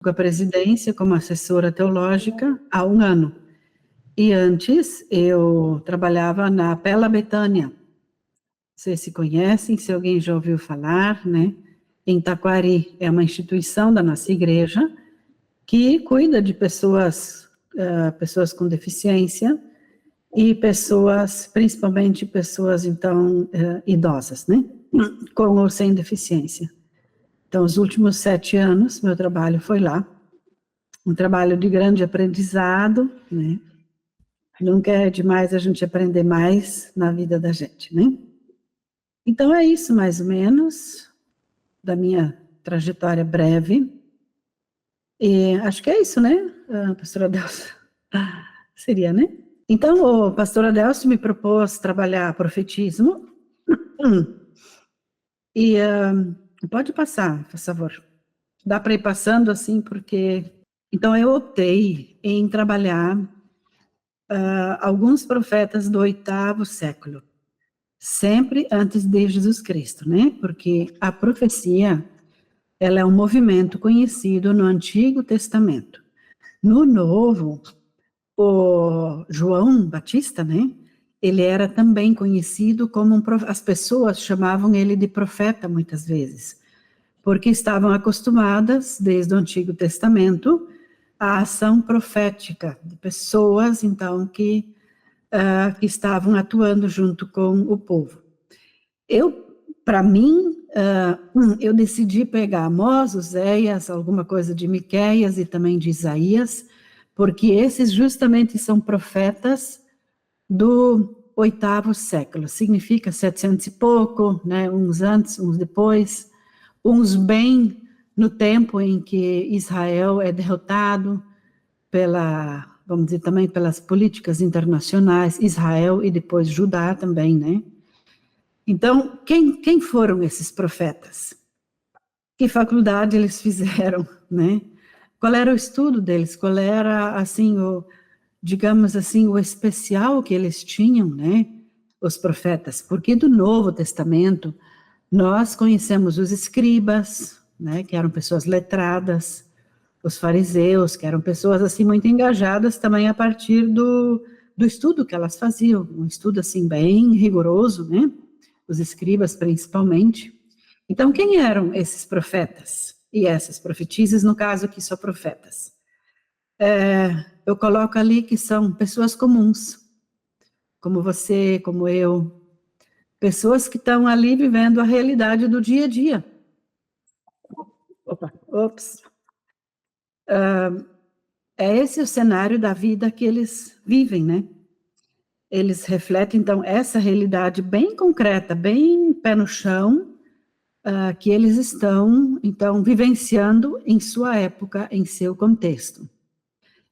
com a presidência como assessora teológica há 1 ano. E antes eu trabalhava na Pela Betânia. Vocês se conhecem, se alguém já ouviu falar, né? Em Taquari, é uma instituição da nossa igreja que cuida de pessoas com deficiência e pessoas, principalmente pessoas, então, idosas, né? Com ou sem deficiência. Então, os últimos 7 anos, meu trabalho foi lá. Um trabalho de grande aprendizado, né? Nunca é demais a gente aprender mais na vida da gente, né? Então, é isso, mais ou menos, da minha trajetória breve. E acho que é isso, né, pastora Adelso? Seria, né? Então, o pastor Adelso me propôs trabalhar profetismo. E pode passar, por favor. Dá para ir passando assim, porque... Então, eu optei em trabalhar alguns profetas do 8º século, sempre antes de Jesus Cristo, né? Porque a profecia, ela é um movimento conhecido no Antigo Testamento. No Novo, o João Batista, né? Ele era também conhecido como as pessoas chamavam ele de profeta muitas vezes, porque estavam acostumadas, desde o Antigo Testamento, à ação profética de pessoas, então, que estavam atuando junto com o povo. Para mim, eu decidi pegar Amós, Oséias, alguma coisa de Miqueias e também de Isaías, porque esses justamente são profetas do 8º século, significa 700 e pouco, né, uns antes, uns depois, uns bem no tempo em que Israel é derrotado vamos dizer, também pelas políticas internacionais, Israel e depois Judá também, né? Então, quem foram esses profetas? Que faculdade eles fizeram, né? Qual era o estudo deles? Qual era, assim, digamos assim, o especial que eles tinham, né? Os profetas. Porque do Novo Testamento, nós conhecemos os escribas, né? Que eram pessoas letradas, os fariseus, que eram pessoas, assim, muito engajadas também a partir do estudo que elas faziam, um estudo, assim, bem rigoroso, né? Os escribas, principalmente. Então, quem eram esses profetas? E essas profetisas, no caso aqui, só profetas. Eu coloco ali que são pessoas comuns, como você, como eu, pessoas que estão ali vivendo a realidade do dia a dia. É esse o cenário da vida que eles vivem, né? Eles refletem, então, essa realidade bem concreta, bem pé no chão, que eles estão, então, vivenciando em sua época, em seu contexto.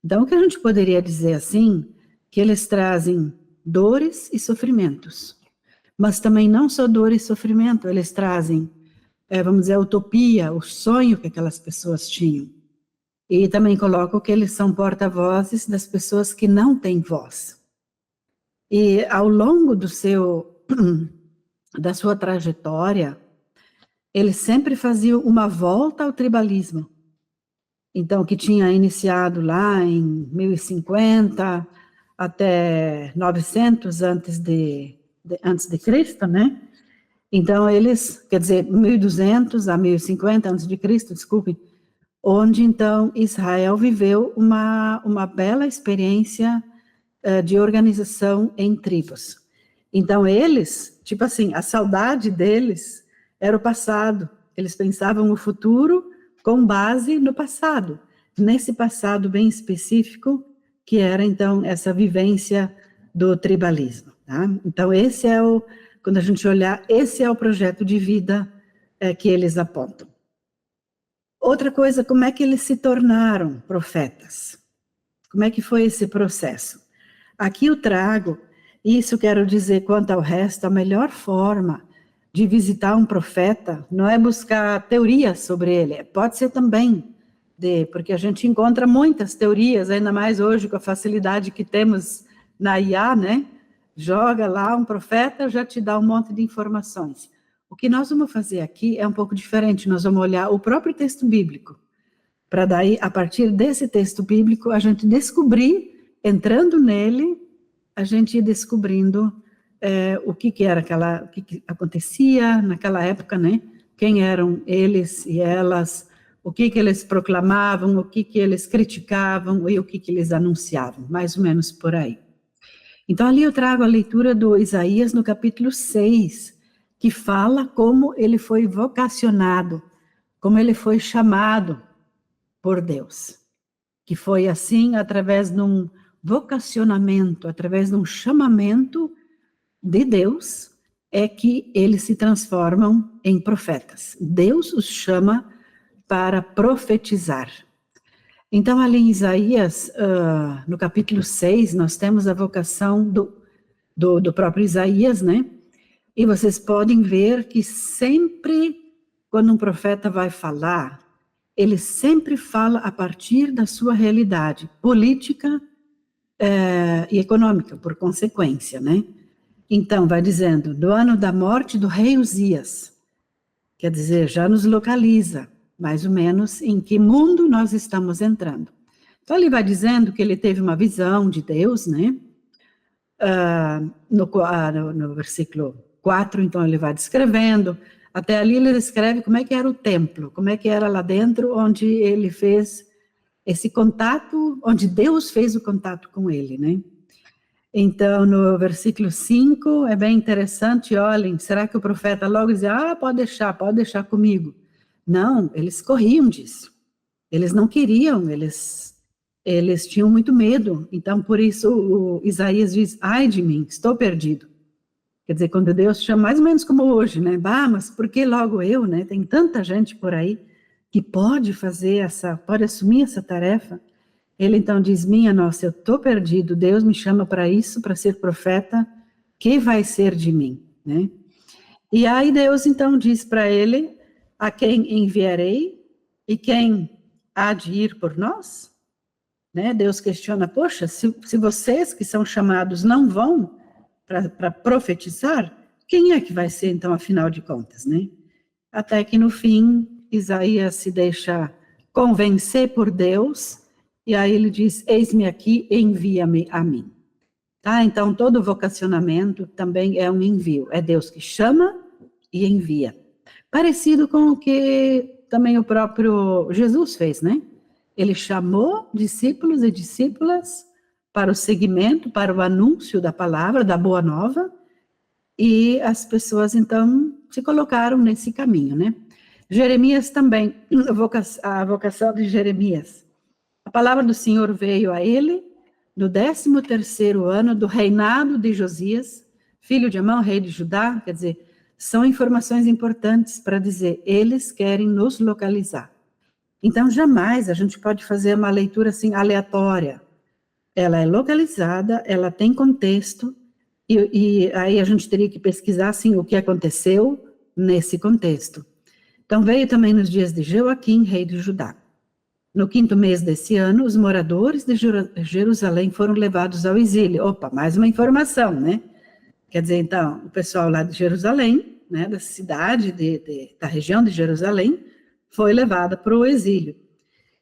Então, o que a gente poderia dizer assim, que eles trazem dores e sofrimentos, mas também não só dor e sofrimento, eles trazem, vamos dizer, a utopia, o sonho que aquelas pessoas tinham. E também coloco que eles são porta-vozes das pessoas que não têm voz. E ao longo da sua trajetória, eles sempre faziam uma volta ao tribalismo. Então, que tinha iniciado lá em 1050 até 900 antes de Cristo, né? Então, eles, quer dizer, 1200 a 1050 antes de Cristo, desculpe, onde, então, Israel viveu uma bela experiência de organização em tribos. Então, eles, tipo assim, a saudade deles era o passado. Eles pensavam o futuro com base no passado, nesse passado bem específico, que era, então, essa vivência do tribalismo. Tá? Então, quando a gente olhar, esse é o projeto de vida que eles apontam. Outra coisa, como é que eles se tornaram profetas? Como é que foi esse processo? Aqui eu trago, isso quero dizer quanto ao resto, a melhor forma de visitar um profeta não é buscar teorias sobre ele, pode ser também, porque a gente encontra muitas teorias, ainda mais hoje com a facilidade que temos na IA, né? Joga lá um profeta, já te dá um monte de informações. O que nós vamos fazer aqui é um pouco diferente, nós vamos olhar o próprio texto bíblico. para daí, a partir desse texto bíblico, a gente descobrir, entrando nele, a gente ir descobrindo o que era o que acontecia naquela época, né? Quem eram eles e elas, o que eles proclamavam, o que eles criticavam e o que eles anunciavam, mais ou menos por aí. Então, ali eu trago a leitura do Isaías no capítulo 6, que fala como ele foi vocacionado, como ele foi chamado por Deus. Que foi assim, através de um vocacionamento, através de um chamamento de Deus, é que eles se transformam em profetas. Deus os chama para profetizar. Então, ali em Isaías, no capítulo 6, nós temos a vocação do próprio Isaías, né? E vocês podem ver que sempre, quando um profeta vai falar, ele sempre fala a partir da sua realidade política e econômica, por consequência, né? Então, vai dizendo, do ano da morte do rei Uzias, quer dizer, já nos localiza, mais ou menos, em que mundo nós estamos entrando. Então, ele vai dizendo que ele teve uma visão de Deus, né? No versículo 4, então, ele vai descrevendo, até ali ele descreve como é que era o templo, como é que era lá dentro, onde ele fez esse contato, onde Deus fez o contato com ele, né? Então, no versículo 5, é bem interessante, olhem, será que o profeta logo dizia, pode deixar comigo? Não, eles corriam disso. Eles não queriam, eles tinham muito medo. Então, por isso, o Isaías diz, ai de mim, estou perdido. Quer dizer, quando Deus chama, mais ou menos como hoje, né? Mas por que logo eu, né? Tem tanta gente por aí que pode assumir essa tarefa. Ele então diz, minha nossa, eu estou perdido, Deus me chama para isso, para ser profeta, que vai ser de mim, né? E aí Deus então diz para ele, a quem enviarei e quem há de ir por nós? Né? Deus questiona, poxa, se vocês que são chamados não vão para profetizar, quem é que vai ser então, afinal de contas, né? Até que no fim, Isaías se deixa convencer por Deus, e aí ele diz, eis-me aqui, envia-me a mim. Tá? Então, todo vocacionamento também é um envio. É Deus que chama e envia. Parecido com o que também o próprio Jesus fez, né? Ele chamou discípulos e discípulas para o seguimento, para o anúncio da palavra, da boa nova, e as pessoas, então, se colocaram nesse caminho, né? Jeremias também, a vocação de Jeremias. A palavra do Senhor veio a ele no 13º ano do reinado de Josias, filho de Amão, rei de Judá. Quer dizer, são informações importantes para dizer, eles querem nos localizar. Então, jamais a gente pode fazer uma leitura assim aleatória. Ela é localizada, ela tem contexto, e aí a gente teria que pesquisar assim, o que aconteceu nesse contexto. Então, veio também nos dias de Joaquim, rei de Judá. No 5º mês desse ano, os moradores de Jerusalém foram levados ao exílio. Opa, mais uma informação, né? Quer dizer, então, o pessoal lá de Jerusalém, né, da cidade, da região de Jerusalém, foi levado para o exílio.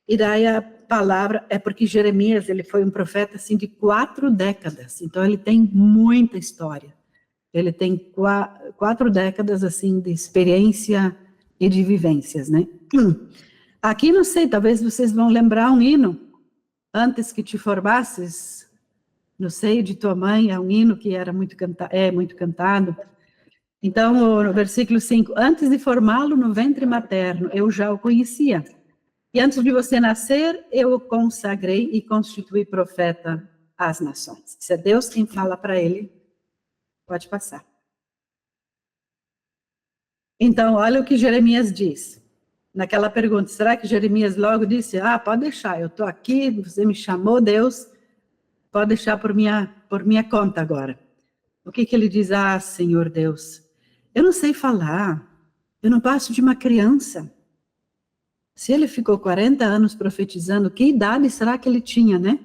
E daí a palavra, é porque Jeremias, ele foi um profeta, assim, de 4 décadas. Então, ele tem muita história. Ele tem 4 décadas, assim, de experiência e de vivências, né? Aqui, não sei, talvez vocês vão lembrar um hino, antes que te formasses, no seio de tua mãe, é um hino que era muito cantado. Então, no versículo 5, antes de formá-lo no ventre materno, eu já o conhecia. E antes de você nascer, eu o consagrei e constituí profeta às nações. Se é Deus quem fala para ele, pode passar. Então, olha o que Jeremias diz. Naquela pergunta, será que Jeremias logo disse, pode deixar, eu estou aqui, você me chamou, Deus, pode deixar por minha conta agora. O que ele diz? Senhor Deus, eu não sei falar, eu não passo de uma criança. Se ele ficou 40 anos profetizando, que idade será que ele tinha, né?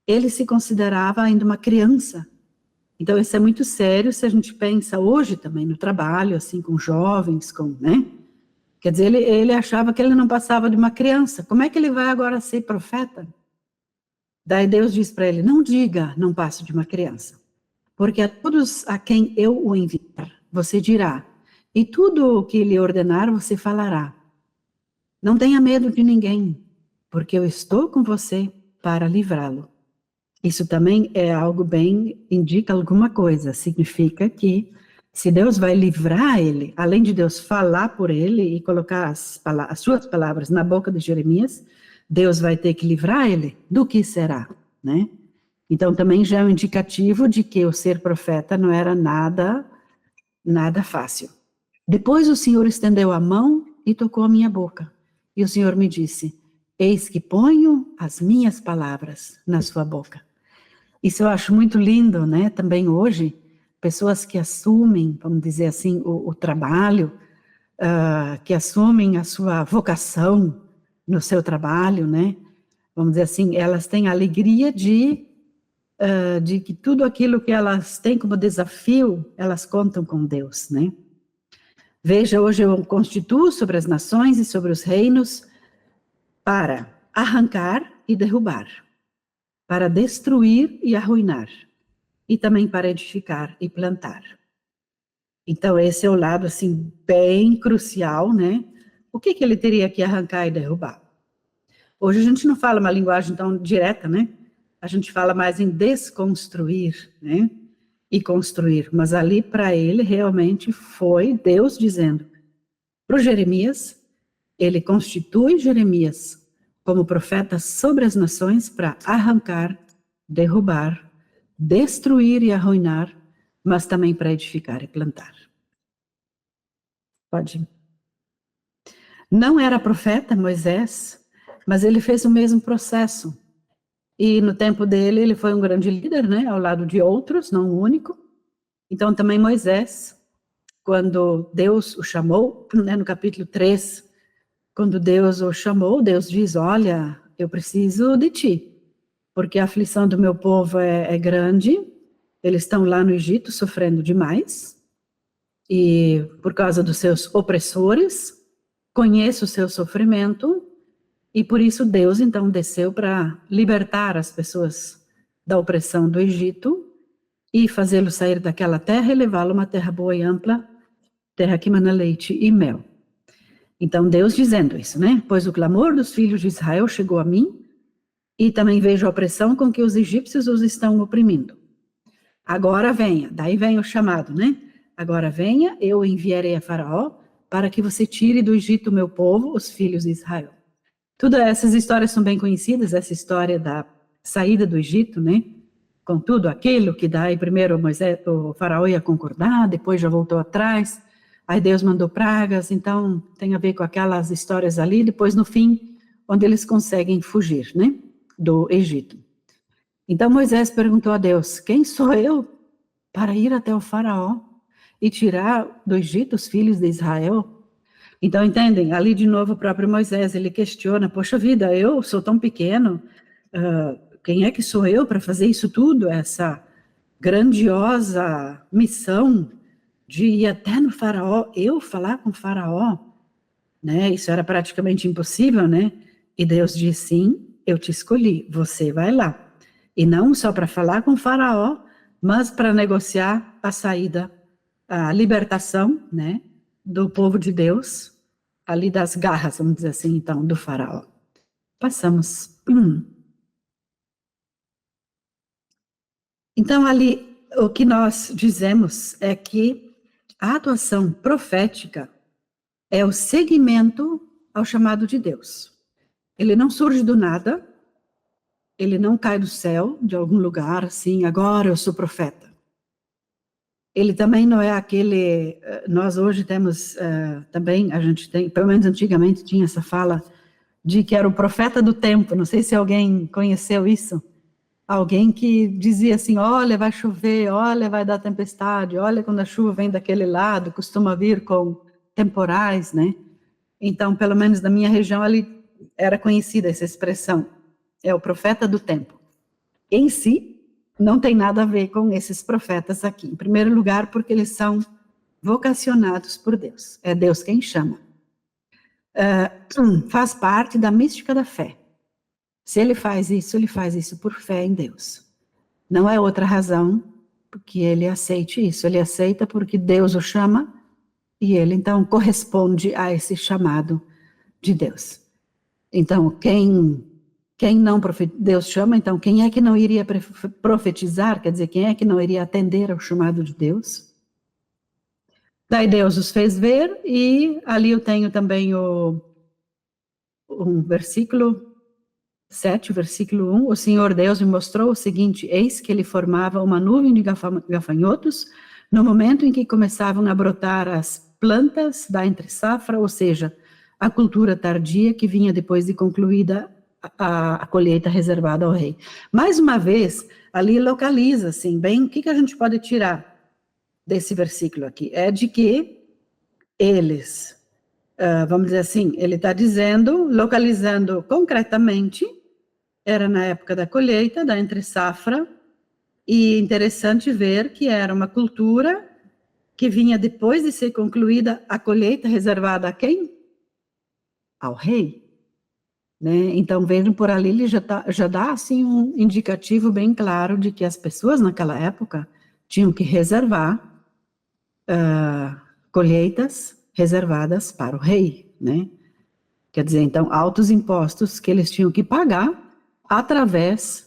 Ele se considerava ainda uma criança. Então, isso é muito sério se a gente pensa hoje também no trabalho, assim, com jovens, né? Quer dizer, ele achava que ele não passava de uma criança. Como é que ele vai agora ser profeta? Daí Deus diz para ele, não diga, não passo de uma criança. Porque a todos a quem eu o enviar, você dirá, e tudo o que lhe ordenar, você falará. Não tenha medo de ninguém, porque eu estou com você para livrá-lo. Isso também é algo bem, indica alguma coisa, significa que se Deus vai livrar ele, além de Deus falar por ele e colocar as suas palavras na boca de Jeremias, Deus vai ter que livrar ele do que será, né? Então também já é um indicativo de que o ser profeta não era nada fácil. Depois o Senhor estendeu a mão e tocou a minha boca. E o Senhor me disse, eis que ponho as minhas palavras na sua boca. Isso eu acho muito lindo, né? Também hoje, pessoas que assumem, vamos dizer assim, o trabalho, que assumem a sua vocação no seu trabalho, né? Vamos dizer assim, elas têm a alegria de que tudo aquilo que elas têm como desafio, elas contam com Deus, né? Veja, hoje eu constituo sobre as nações e sobre os reinos para arrancar e derrubar, para destruir e arruinar, e também para edificar e plantar. Então, esse é o lado, assim, bem crucial, né? O que ele teria que arrancar e derrubar? Hoje a gente não fala uma linguagem tão direta, né? A gente fala mais em desconstruir, né? E construir. Mas ali, para ele, realmente foi Deus dizendo para o Jeremias, ele constitui Jeremias como profeta sobre as nações para arrancar, derrubar, destruir e arruinar, mas também para edificar e plantar. Pode ir. Não era profeta Moisés, mas ele fez o mesmo processo. E no tempo dele, ele foi um grande líder, né, ao lado de outros, não o único. Então também Moisés, quando Deus o chamou, né, no capítulo 3, quando Deus o chamou, Deus diz, olha, eu preciso de ti, porque a aflição do meu povo é grande, eles estão lá no Egito sofrendo demais, e por causa dos seus opressores, conheço o seu sofrimento, e por isso Deus então desceu para libertar as pessoas da opressão do Egito, e fazê-los sair daquela terra e levá-lo a uma terra boa e ampla, terra que mana leite e mel. Então Deus dizendo isso, né? Pois o clamor dos filhos de Israel chegou a mim, e também vejo a opressão com que os egípcios os estão oprimindo. Agora venha, daí vem o chamado, né? Agora venha, eu enviarei a Faraó, para que você tire do Egito o meu povo, os filhos de Israel. Todas essas histórias são bem conhecidas, essa história da saída do Egito, né? Com tudo aquilo que daí primeiro o Faraó ia concordar, depois já voltou atrás, aí Deus mandou pragas, então tem a ver com aquelas histórias ali, depois no fim, onde eles conseguem fugir, né, do Egito. Então Moisés perguntou a Deus, quem sou eu para ir até o Faraó e tirar do Egito os filhos de Israel? Então entendem, ali de novo o próprio Moisés, ele questiona, poxa vida, eu sou tão pequeno, quem é que sou eu para fazer isso tudo, essa grandiosa missão de ir até no Faraó, eu falar com o Faraó, né? Isso era praticamente impossível, né? E Deus disse, sim, eu te escolhi, você vai lá. E não só para falar com o Faraó, mas para negociar a saída, a libertação, né? Do povo de Deus, ali das garras, vamos dizer assim, então, do Faraó. Passamos. Então, ali, o que nós dizemos é que a atuação profética é o seguimento ao chamado de Deus. Ele não surge do nada, ele não cai do céu, de algum lugar, assim, agora eu sou profeta. Ele também não é aquele, nós hoje temos também, a gente tem, pelo menos antigamente tinha essa fala, de que era o profeta do tempo, não sei se alguém conheceu isso. Alguém que dizia assim, olha, vai chover, olha, vai dar tempestade, olha quando a chuva vem daquele lado, costuma vir com temporais, né? Então, pelo menos na minha região, ali era conhecida essa expressão, é o profeta do tempo. Em si, não tem nada a ver com esses profetas aqui. Em primeiro lugar, porque eles são vocacionados por Deus, é Deus quem chama. faz parte da mística da fé. Se ele faz isso por fé em Deus. Não é outra razão porque ele aceite isso. Ele aceita porque Deus o chama e ele, então, corresponde a esse chamado de Deus. Então, quem não Deus chama, então, quem é que não iria profetizar? Quer dizer, quem é que não iria atender ao chamado de Deus? Daí Deus os fez ver, e ali eu tenho também um versículo 7, versículo 1, o Senhor Deus me mostrou o seguinte: eis que ele formava uma nuvem de gafanhotos no momento em que começavam a brotar as plantas da entre-safra, ou seja, a cultura tardia que vinha depois de concluída a colheita reservada ao rei. Mais uma vez, ali localiza, assim, bem, o que a gente pode tirar desse versículo aqui? É de que eles, vamos dizer assim, ele está dizendo, localizando concretamente, era na época da colheita, da entre-safra, e interessante ver que era uma cultura que vinha depois de ser concluída a colheita, reservada a quem? Ao rei. Né? Então, vejam, por ali ele já dá assim, um indicativo bem claro de que as pessoas naquela época tinham que reservar colheitas reservadas para o rei, né? Quer dizer, então, altos impostos que eles tinham que pagar através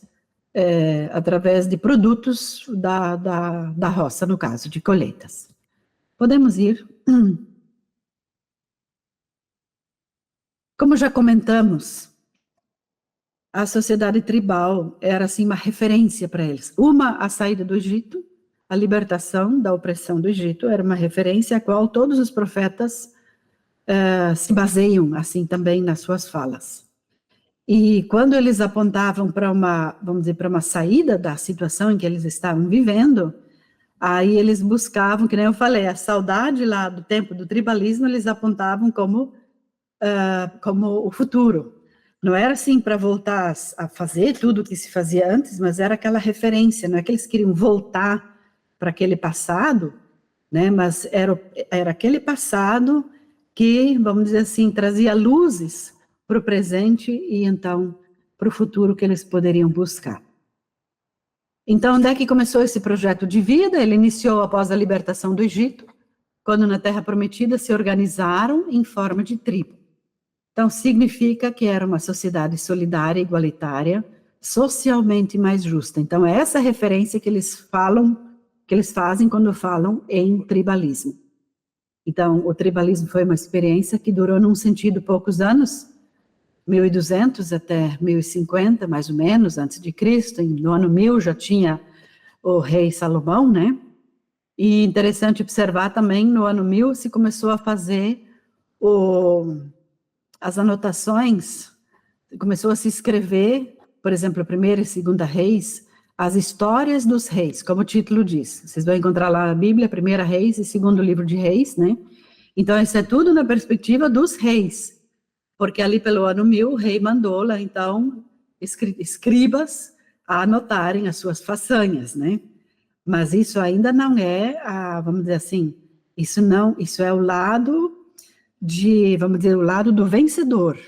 de produtos da roça, no caso, de colheitas. Podemos ir. Como já comentamos, a sociedade tribal era, assim, uma referência para eles. A saída do Egito, a libertação da opressão do Egito, era uma referência a qual todos os profetas se baseiam, assim, também nas suas falas. E quando eles apontavam para vamos dizer, para uma saída da situação em que eles estavam vivendo, aí eles buscavam, que nem eu falei, a saudade lá do tempo do tribalismo, eles apontavam como o futuro. Não era assim para voltar a fazer tudo o que se fazia antes, mas era aquela referência, não é que eles queriam voltar para aquele passado, né, mas era aquele passado que, vamos dizer assim, trazia luzes para o presente e, então, para o futuro que eles poderiam buscar. Então, onde é que começou esse projeto de vida? Ele iniciou após a libertação do Egito, quando na Terra Prometida se organizaram em forma de tribo. Então, significa que era uma sociedade solidária, igualitária, socialmente mais justa. Então, é essa referência que eles fazem quando falam em tribalismo. Então, o tribalismo foi uma experiência que durou, num sentido, poucos anos, 1200 até 1050, mais ou menos, antes de Cristo. No ano 1000 já tinha o rei Salomão, né? E interessante observar também, no ano 1000 se começou a fazer as anotações, começou a se escrever, por exemplo, a primeira e segunda reis, as histórias dos reis, como o título diz. Vocês vão encontrar lá na Bíblia, primeira reis e segundo livro de reis, né? Então, isso é tudo na perspectiva dos reis, porque ali pelo ano 1000, o rei mandou lá, então, escribas a anotarem as suas façanhas, né? Mas isso ainda não é, vamos dizer assim, isso é o lado vamos dizer, o lado do vencedor,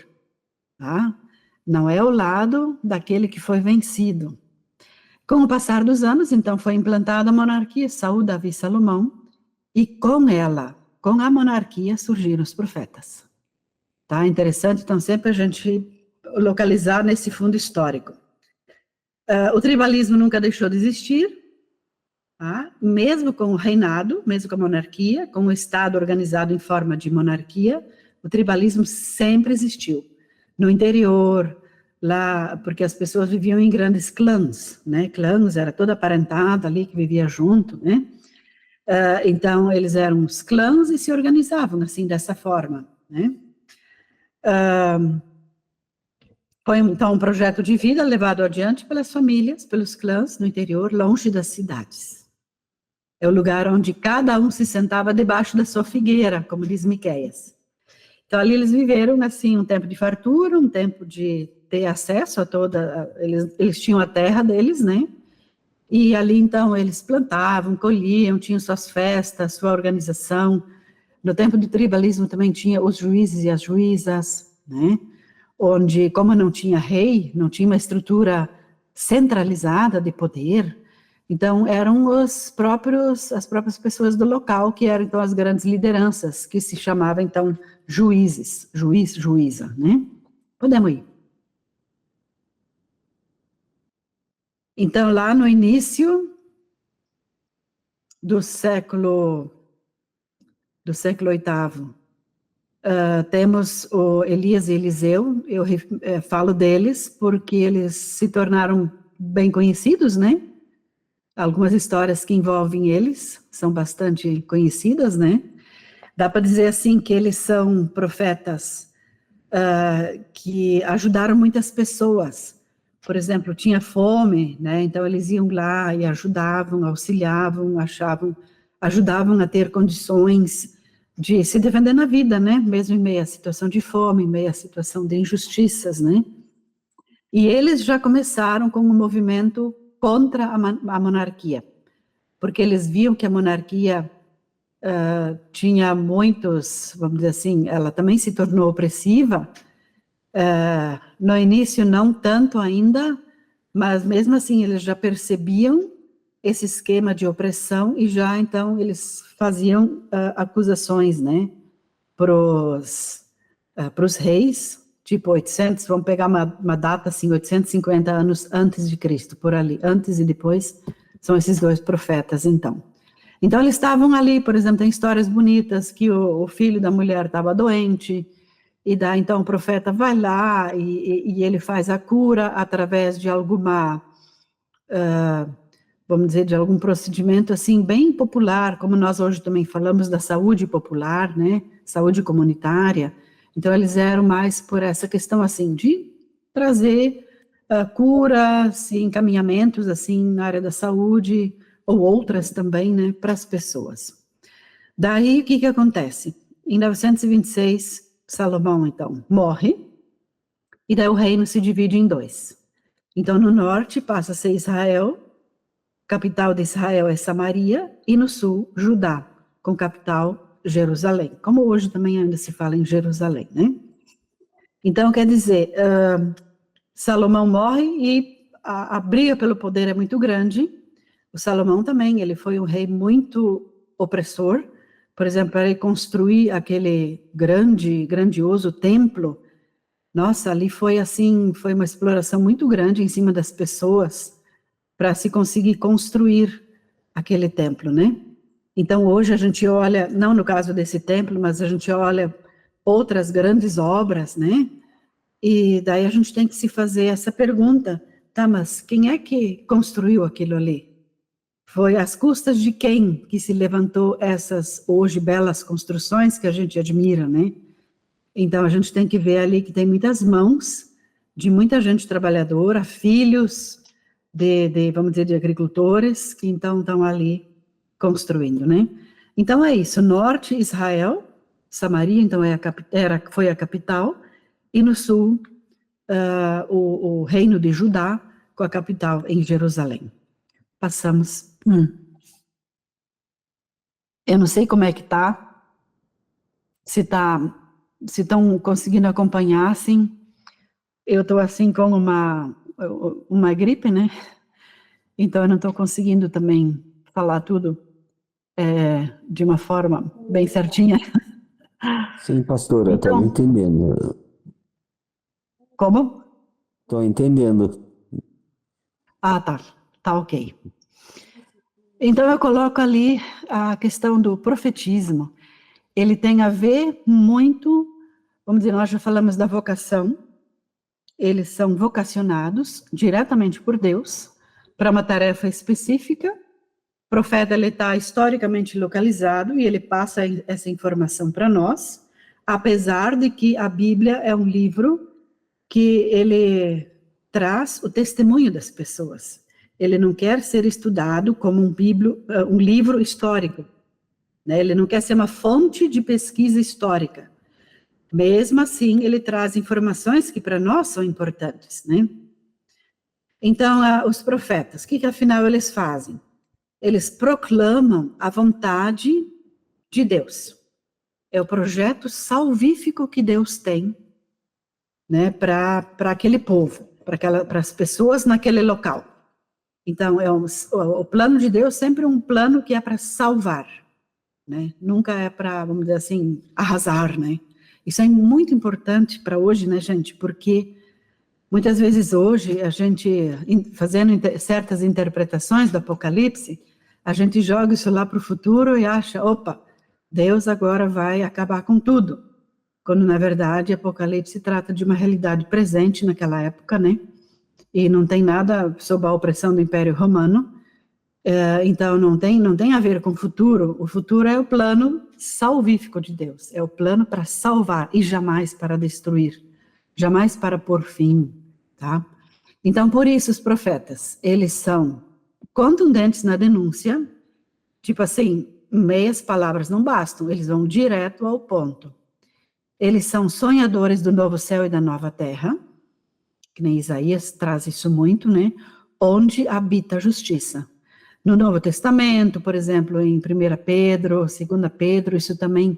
tá? Não é o lado daquele que foi vencido. Com o passar dos anos, então, foi implantada a monarquia, Saul, Davi, Salomão, e com ela, com a monarquia, surgiram os profetas. Tá? Interessante, então, sempre a gente localizar nesse fundo histórico. O tribalismo nunca deixou de existir, tá? Mesmo com o reinado, mesmo com a monarquia, com o Estado organizado em forma de monarquia, o tribalismo sempre existiu. No interior, lá, porque as pessoas viviam em grandes clãs, né? Clãs, era toda a parentada ali que vivia junto, né? Então, eles eram os clãs e se organizavam assim, dessa forma, né? Foi, então, um projeto de vida levado adiante pelas famílias, pelos clãs no interior, longe das cidades. É o lugar onde cada um se sentava debaixo da sua figueira, como diz Miqueias. Então, ali eles viveram, assim, um tempo de fartura, um tempo de ter acesso a eles tinham a terra deles, né? E ali, então, eles plantavam, colhiam, tinham suas festas, sua organização. No tempo do tribalismo também tinha os juízes e as juízas, né? Onde, como não tinha rei, não tinha uma estrutura centralizada de poder, então eram as próprias pessoas do local que eram então as grandes lideranças, que se chamavam então juízes, juiz, juíza, né? Podemos ir. Então, lá no início do século VIII, temos o Elias e Eliseu. Eu falo deles porque eles se tornaram bem conhecidos, né? Algumas histórias que envolvem eles são bastante conhecidas, né? Dá para dizer assim que eles são profetas que ajudaram muitas pessoas. Por exemplo, tinha fome, né? Então eles iam lá e ajudavam, auxiliavam, ajudavam a ter condições de se defender na vida, né? Mesmo em meio à situação de fome, em meio à situação de injustiças, né? E eles já começaram com um movimento contra a monarquia, porque eles viam que a monarquia tinha muitos, vamos dizer assim, ela também se tornou opressiva. No início não tanto ainda, mas mesmo assim eles já percebiam esse esquema de opressão e já então eles faziam acusações, né, para os reis, tipo 800, vamos pegar uma data assim, 850 anos antes de Cristo, por ali, antes e depois, são esses dois profetas então. Então eles estavam ali, por exemplo, tem histórias bonitas que o filho da mulher estava doente, e daí então o profeta vai lá e ele faz a cura através de alguma, vamos dizer, de algum procedimento assim bem popular, como nós hoje também falamos da saúde popular, né, saúde comunitária. Então eles eram mais por essa questão assim de trazer curas e encaminhamentos assim na área da saúde, ou outras também, né, para as pessoas. Daí, o que acontece? Em 926, Salomão, então, morre, e daí o reino se divide em dois. Então, no norte passa a ser Israel, capital de Israel é Samaria, e no sul, Judá, com capital Jerusalém, como hoje também ainda se fala em Jerusalém, né? Então, quer dizer, Salomão morre e a briga pelo poder é muito grande. O Salomão também, ele foi um rei muito opressor. Por exemplo, para ele construir aquele grandioso templo, nossa, ali foi assim, foi uma exploração muito grande em cima das pessoas para se conseguir construir aquele templo, né? Então, hoje a gente olha, não no caso desse templo, mas a gente olha outras grandes obras, né? E daí a gente tem que se fazer essa pergunta, tá, mas quem é que construiu aquilo ali? Foi às custas de quem que se levantou essas hoje belas construções que a gente admira, né? Então a gente tem que ver ali que tem muitas mãos de muita gente trabalhadora, filhos vamos dizer, de agricultores que então estão ali construindo, né? Então é isso, norte Israel, Samaria então foi a capital, e no sul o reino de Judá com a capital em Jerusalém. Passamos. Eu não sei como é que tá, se estão conseguindo acompanhar, assim. Eu estou assim com uma gripe, né? Então eu não estou conseguindo também falar tudo de uma forma bem certinha. Sim, pastora, estou Então, entendendo. como? Estou entendendo. Ah, tá ok. Então eu coloco ali a questão do profetismo. Ele tem a ver muito, vamos dizer, nós já falamos da vocação, eles são vocacionados diretamente por Deus para uma tarefa específica. O profeta ele está historicamente localizado e ele passa essa informação para nós, apesar de que a Bíblia é um livro que ele traz o testemunho das pessoas. Ele não quer ser estudado como um livro histórico, né? Ele não quer ser uma fonte de pesquisa histórica. Mesmo assim, ele traz informações que para nós são importantes, né? Então, os profetas, o que afinal eles fazem? Eles proclamam a vontade de Deus. é o projeto salvífico que Deus tem, né, para aquele povo, para as pessoas naquele local. Então, o plano de Deus sempre é um plano que é para salvar, né? Nunca é para, vamos dizer assim, arrasar, né? Isso é muito importante para hoje, né, gente? Porque muitas vezes hoje, a gente, fazendo certas interpretações do Apocalipse, a gente joga isso lá para o futuro e acha, opa, Deus agora vai acabar com tudo. Quando, na verdade, Apocalipse trata de uma realidade presente naquela época, né? E não tem nada sob a opressão do Império Romano. Então, não tem a ver com o futuro. O futuro é o plano salvífico de Deus. É o plano para salvar e jamais para destruir. Jamais para pôr fim, tá? Então, por isso, os profetas, eles são contundentes na denúncia. Tipo assim, meias palavras não bastam. Eles vão direto ao ponto. Eles são sonhadores do novo céu e da nova terra, que nem Isaías traz isso muito, né? Onde habita a justiça. No Novo Testamento, por exemplo, em 1 Pedro, 2 Pedro, isso também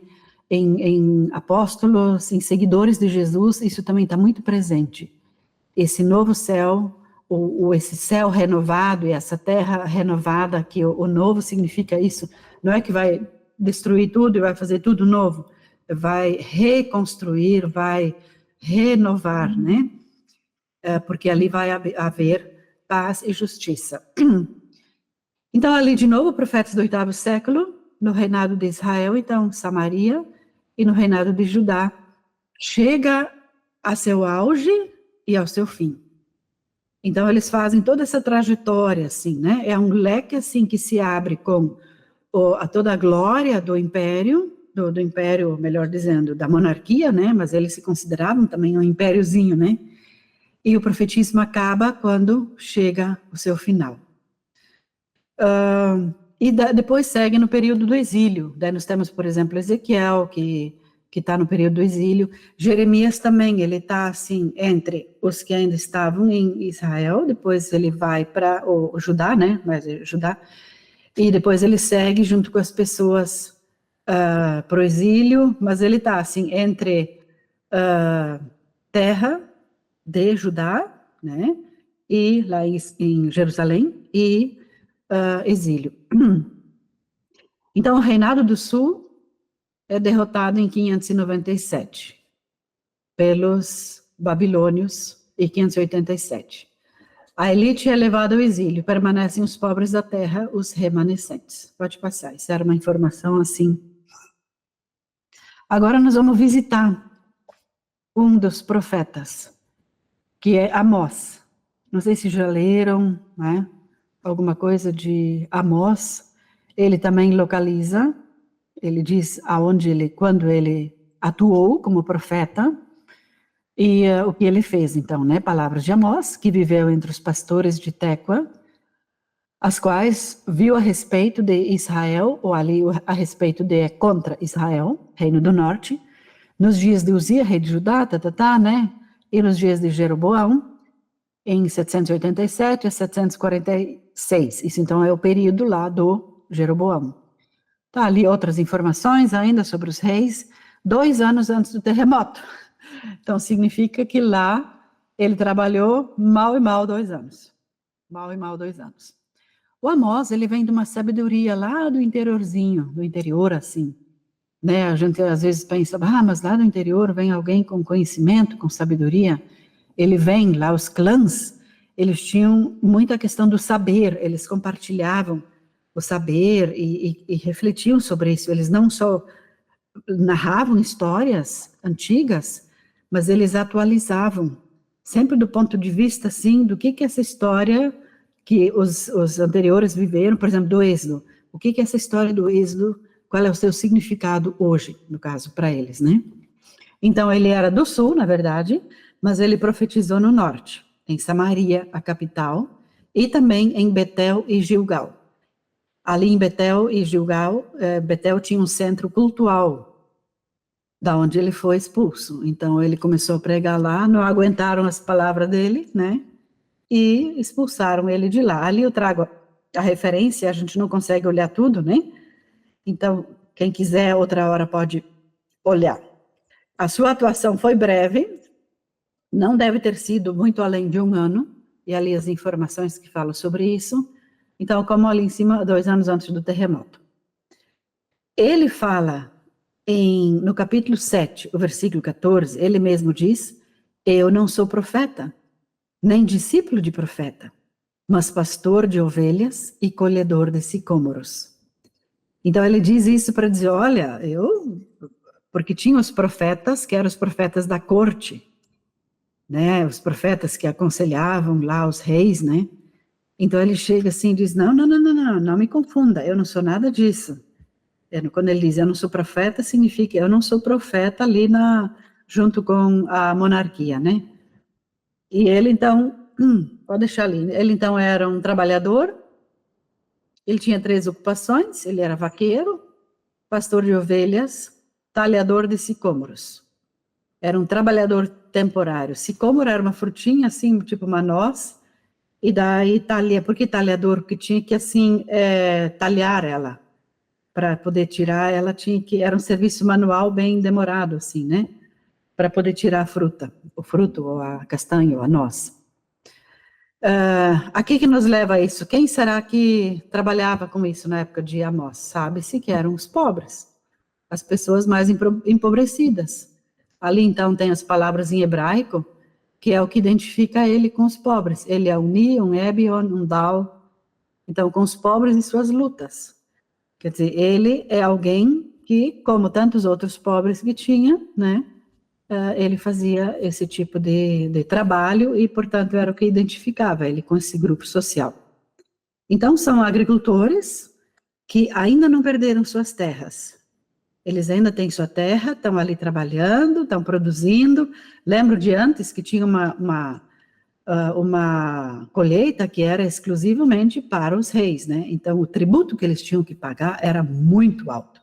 em apóstolos, em seguidores de Jesus, isso também está muito presente. Esse novo céu, esse céu renovado e essa terra renovada, que o novo significa isso, não é que vai destruir tudo e vai fazer tudo novo, vai reconstruir, vai renovar, né? Porque ali vai haver paz e justiça. Então, ali de novo, profetas do 8º século, no reinado de Israel, então, Samaria, e no reinado de Judá, chega a seu auge e ao seu fim. Então, eles fazem toda essa trajetória, assim, né? É um leque, assim, que se abre com toda a glória do império, do império, melhor dizendo, da monarquia, né? Mas eles se consideravam também um impériozinho, né? E o profetismo acaba quando chega o seu final. Depois segue no período do exílio. Daí nós temos, por exemplo, Ezequiel, que está no período do exílio. Jeremias também, ele está assim, entre os que ainda estavam em Israel, depois ele vai para o Judá, né? Mas Judá. E depois ele segue junto com as pessoas para o exílio, mas ele está assim, entre terra de Judá, né? E lá em Jerusalém, e exílio. Então, o Reinado do Sul é derrotado em 597 pelos babilônios em 587. A elite é levada ao exílio, permanecem os pobres da terra, os remanescentes. Pode passar, isso era uma informação assim. Agora nós vamos visitar um dos profetas, que é Amós. Não sei se já leram, né? Alguma coisa de Amós. Ele também localiza, ele diz quando ele atuou como profeta e o que ele fez, então, né? Palavras de Amós, que viveu entre os pastores de Tecoa, as quais viu a respeito de Israel, ou ali a respeito de contra Israel, Reino do Norte, nos dias de Uzia, rei de Judá, né? E nos dias de Jeroboão, em 787 a 746. Isso, então, é o período lá do Jeroboão. Tá ali outras informações ainda sobre os reis, 2 anos antes do terremoto. Então, significa que lá ele trabalhou mal e mal 2 anos. Mal e mal 2 anos. O Amós, ele vem de uma sabedoria lá do interiorzinho, do interior, assim. Né? A gente às vezes pensa, mas lá do interior vem alguém com conhecimento, com sabedoria. Ele vem lá, os clãs, eles tinham muita questão do saber, eles compartilhavam o saber e refletiam sobre isso. Eles não só narravam histórias antigas, mas eles atualizavam, sempre do ponto de vista, assim, do que essa história que os anteriores viveram, por exemplo, do Êxodo. O que essa história do Êxodo, qual é o seu significado hoje, no caso, para eles, né? Então, ele era do sul, na verdade, mas ele profetizou no norte, em Samaria, a capital, e também em Betel e Gilgal. Ali em Betel e Gilgal, Betel tinha um centro cultural, da onde ele foi expulso. Então, ele começou a pregar lá, não aguentaram as palavras dele, né? E expulsaram ele de lá. Ali eu trago a referência, a gente não consegue olhar tudo, né? Então, quem quiser, outra hora pode olhar. A sua atuação foi breve, não deve ter sido muito além de 1 ano, e ali as informações que falam sobre isso. Então, como ali em cima, 2 anos antes do terremoto. Ele fala no capítulo 7, o versículo 14, ele mesmo diz: eu não sou profeta, nem discípulo de profeta, mas pastor de ovelhas e colhedor de sicômoros. Então ele diz isso para dizer, olha, porque tinha os profetas, que eram os profetas da corte, né, os profetas que aconselhavam lá os reis, né, então ele chega assim e diz, não me confunda, eu não sou nada disso. Quando ele diz, eu não sou profeta, significa, eu não sou profeta ali junto com a monarquia, né, e ele então, pode deixar ali, ele então era um trabalhador, ele tinha 3 ocupações, ele era vaqueiro, pastor de ovelhas, talhador de sicômoros. Era um trabalhador temporário. Sicômoro era uma frutinha, assim, tipo uma noz, e daí por que talhador? Porque tinha que, assim, talhar ela. Para poder tirar, era um serviço manual bem demorado, assim, né? Para poder tirar a fruta, o fruto, ou a castanha, ou a noz. A que nos leva a isso? Quem será que trabalhava com isso na época de Amós? Sabe-se que eram os pobres, as pessoas mais empobrecidas. Ali, então, tem as palavras em hebraico, que é o que identifica ele com os pobres. Ele é um Ni, um Ebion, um Dal. Então, com os pobres e suas lutas. Quer dizer, ele é alguém que, como tantos outros pobres que tinha, né, ele fazia esse tipo de trabalho e, portanto, era o que identificava ele com esse grupo social. Então, são agricultores que ainda não perderam suas terras. Eles ainda têm sua terra, estão ali trabalhando, estão produzindo. Lembro de antes que tinha uma colheita que era exclusivamente para os reis, né? Então, o tributo que eles tinham que pagar era muito alto.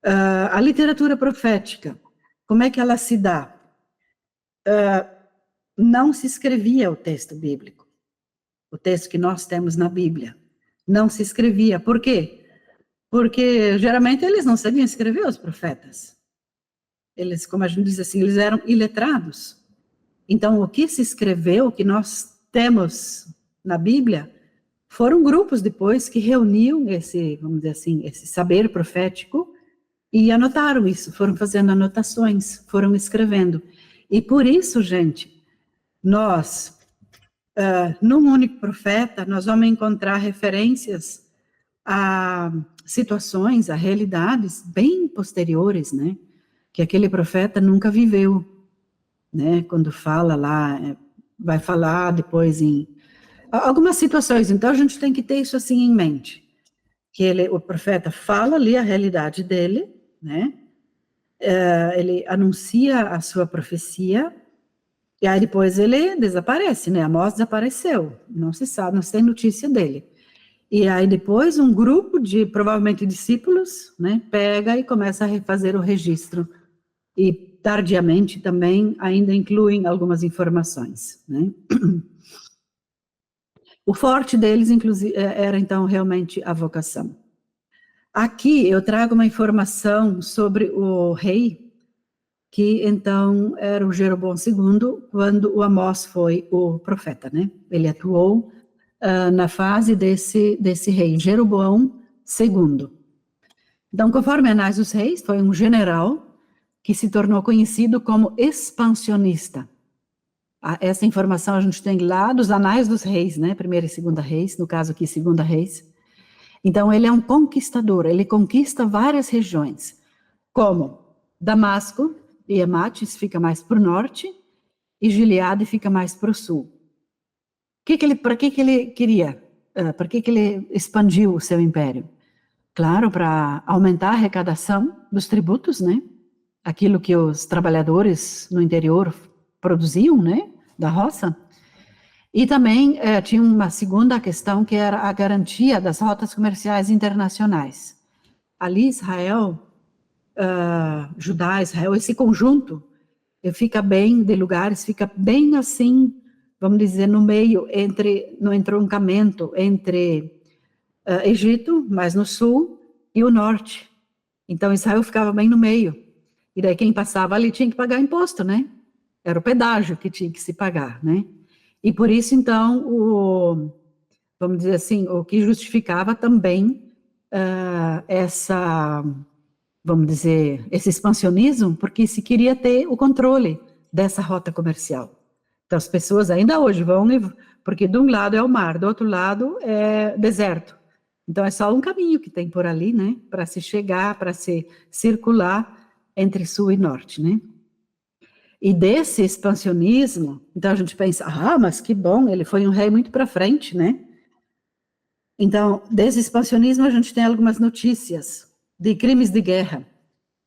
A literatura profética, como é que ela se dá? Não se escrevia o texto bíblico, o texto que nós temos na Bíblia. Não se escrevia. Por quê? Porque, geralmente, eles não sabiam escrever, os profetas. Eles, como a gente diz assim, eles eram iletrados. Então, o que se escreveu, o que nós temos na Bíblia, foram grupos depois que reuniam esse, vamos dizer assim, esse saber profético e anotaram isso, foram fazendo anotações, foram escrevendo. E por isso, gente, nós, num único profeta, nós vamos encontrar referências a situações, a realidades bem posteriores, né, que aquele profeta nunca viveu, né, quando fala lá, vai falar depois em algumas situações. Então a gente tem que ter isso assim em mente, que o profeta fala ali a realidade dele, né, ele anuncia a sua profecia, e aí depois ele desaparece, né, Amós desapareceu, não se sabe, não se tem notícia dele. E aí depois um grupo de, provavelmente, discípulos, né, pega e começa a refazer o registro. E tardiamente também ainda incluem algumas informações, né. O forte deles, inclusive, era então realmente a vocação. Aqui eu trago uma informação sobre o rei, que então era o Jeroboão II, quando o Amós foi o profeta, né? Ele atuou na fase desse rei, Jeroboão II. Então, conforme Anais dos Reis, foi um general que se tornou conhecido como expansionista. Essa informação a gente tem lá dos Anais dos Reis, né? Primeira e Segunda Reis, no caso aqui, Segunda Reis. Então, ele é um conquistador, ele conquista várias regiões, como Damasco e Emates fica mais para o norte, e Gileade fica mais para o sul. Para que ele queria? Para que ele expandiu o seu império? Claro, para aumentar a arrecadação dos tributos, né? Aquilo que os trabalhadores no interior produziam, né? Da roça. E também tinha uma segunda questão, que era a garantia das rotas comerciais internacionais. Ali, Israel, Judá, Israel, esse conjunto fica bem, de lugares, fica bem assim, vamos dizer, no meio, no entroncamento entre Egito, mais no sul, e o norte. Então Israel ficava bem no meio. E daí quem passava ali tinha que pagar imposto, né? Era o pedágio que tinha que se pagar, né? E por isso, então, vamos dizer assim, o que justificava também vamos dizer, esse expansionismo, porque se queria ter o controle dessa rota comercial. Então, as pessoas ainda hoje vão, porque de um lado é o mar, do outro lado é deserto. Então, é só um caminho que tem por ali, né, para se chegar, para se circular entre sul e norte, né. E desse expansionismo, então a gente pensa, mas que bom, ele foi um rei muito para frente, né. Então, desse expansionismo a gente tem algumas notícias de crimes de guerra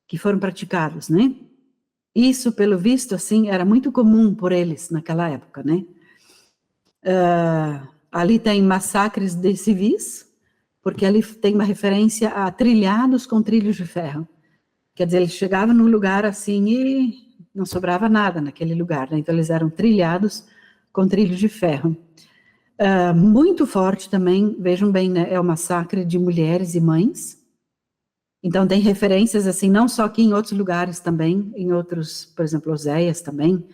que foram praticados, né? Isso, pelo visto, assim, era muito comum por eles naquela época, né? Ali tem massacres de civis, porque ali tem uma referência a trilhados com trilhos de ferro. Quer dizer, eles chegavam num lugar assim e não sobrava nada naquele lugar, né? Então eles eram trilhados com trilhos de ferro. Muito forte também, vejam bem, né? É o massacre de mulheres e mães. Então tem referências assim, não só aqui em outros lugares também, em outros, por exemplo, Oséias também,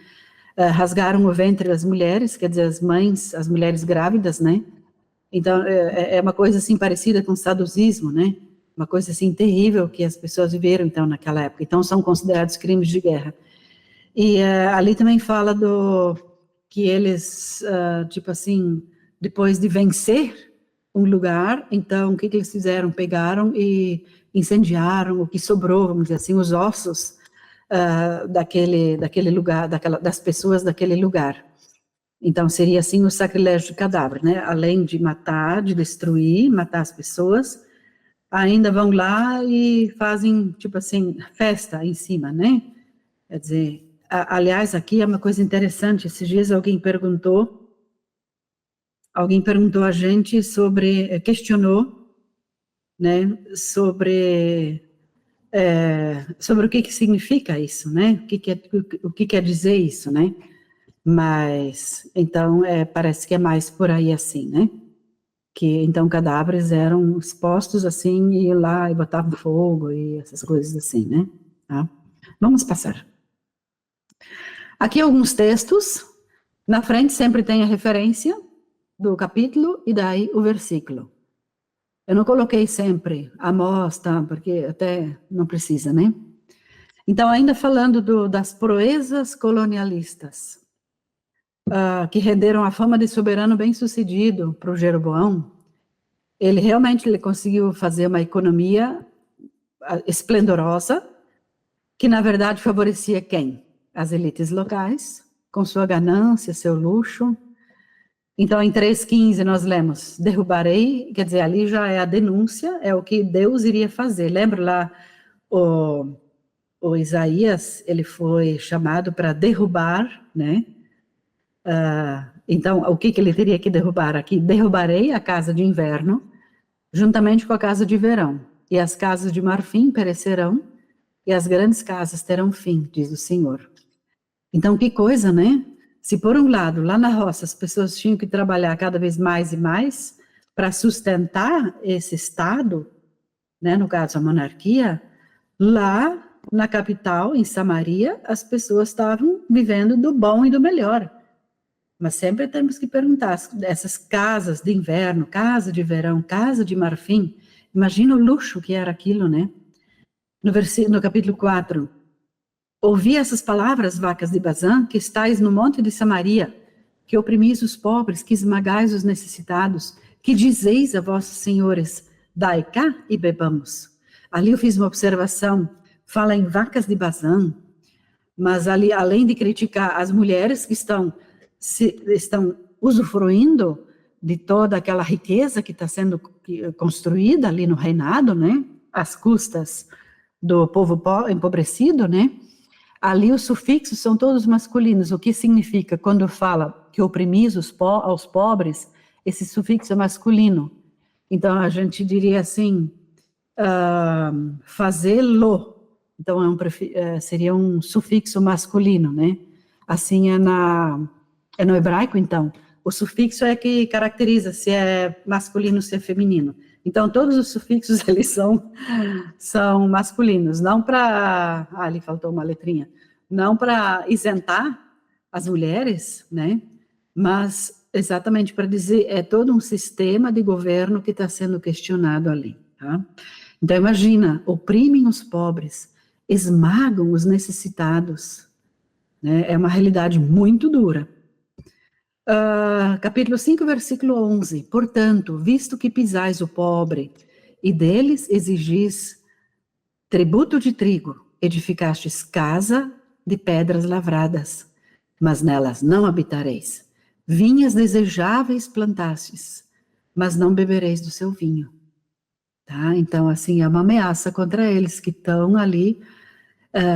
rasgaram o ventre das mulheres, quer dizer, as mães, as mulheres grávidas, né? Então é uma coisa assim parecida com o saudosismo, né? Uma coisa assim terrível que as pessoas viveram então naquela época. Então são considerados crimes de guerra. E ali também fala que eles, tipo assim, depois de vencer um lugar, então o que eles fizeram? Pegaram e incendiaram o que sobrou, vamos dizer assim, os ossos daquele lugar, das pessoas daquele lugar. Então seria assim o sacrilégio de cadáver, né? Além de matar, de destruir, matar as pessoas, ainda vão lá e fazem, tipo assim, festa em cima, né? Quer dizer, aliás, aqui é uma coisa interessante, esses dias alguém perguntou a gente questionou, né, sobre o que significa isso, né, o que quer dizer isso, né, mas, então, parece que é mais por aí assim, né, que, então, cadáveres eram expostos assim, e iam lá e botavam fogo e essas coisas assim, né, tá? Vamos passar. Aqui alguns textos, na frente sempre tem a referência do capítulo e daí o versículo. Eu não coloquei sempre Amós, tá, porque até não precisa, né? Então, ainda falando das proezas colonialistas, que renderam a fama de soberano bem-sucedido para o Jeroboão, ele conseguiu fazer uma economia esplendorosa, que na verdade favorecia quem? As elites locais, com sua ganância, seu luxo. Então, em 3,15 nós lemos, derrubarei, quer dizer, ali já é a denúncia, é o que Deus iria fazer. Lembra lá, o Isaías, ele foi chamado para derrubar, né? Então, o que ele teria que derrubar aqui? Derrubarei a casa de inverno, juntamente com a casa de verão, e as casas de marfim perecerão, e as grandes casas terão fim, diz o Senhor. Então, que coisa, né? Se por um lado, lá na roça, as pessoas tinham que trabalhar cada vez mais e mais para sustentar esse Estado, né, no caso a monarquia, lá na capital, em Samaria, as pessoas estavam vivendo do bom e do melhor. Mas sempre temos que perguntar, essas casas de inverno, casa de verão, casa de marfim, imagina o luxo que era aquilo, né? No capítulo 4, ouvi essas palavras, vacas de Bazã, que estáis no monte de Samaria, que oprimis os pobres, que esmagais os necessitados, que dizeis a vossos senhores, dai cá e bebamos. Ali eu fiz uma observação, fala em vacas de Bazã, mas ali, além de criticar as mulheres que estão usufruindo de toda aquela riqueza que está sendo construída ali no reinado, né, às custas do povo empobrecido, né, ali os sufixos são todos masculinos, o que significa, quando fala que oprimis aos pobres, esse sufixo é masculino. Então, a gente diria assim, fazê-lo, então seria um sufixo masculino, né? Assim é no hebraico, então. O sufixo é que caracteriza se é masculino ou se é feminino. Então, todos os sufixos ali são masculinos, não para... Ah, ali faltou uma letrinha. Não para isentar as mulheres, né? Mas exatamente para dizer, é todo um sistema de governo que está sendo questionado ali, tá? Então, imagina, oprimem os pobres, esmagam os necessitados, né? É uma realidade muito dura. Capítulo 5, versículo 11. Portanto, visto que pisais o pobre e deles exigis tributo de trigo, edificastes casa de pedras lavradas, mas nelas não habitareis. Vinhas desejáveis plantastes, mas não bebereis do seu vinho. Tá? Então, assim, é uma ameaça contra eles que estão ali,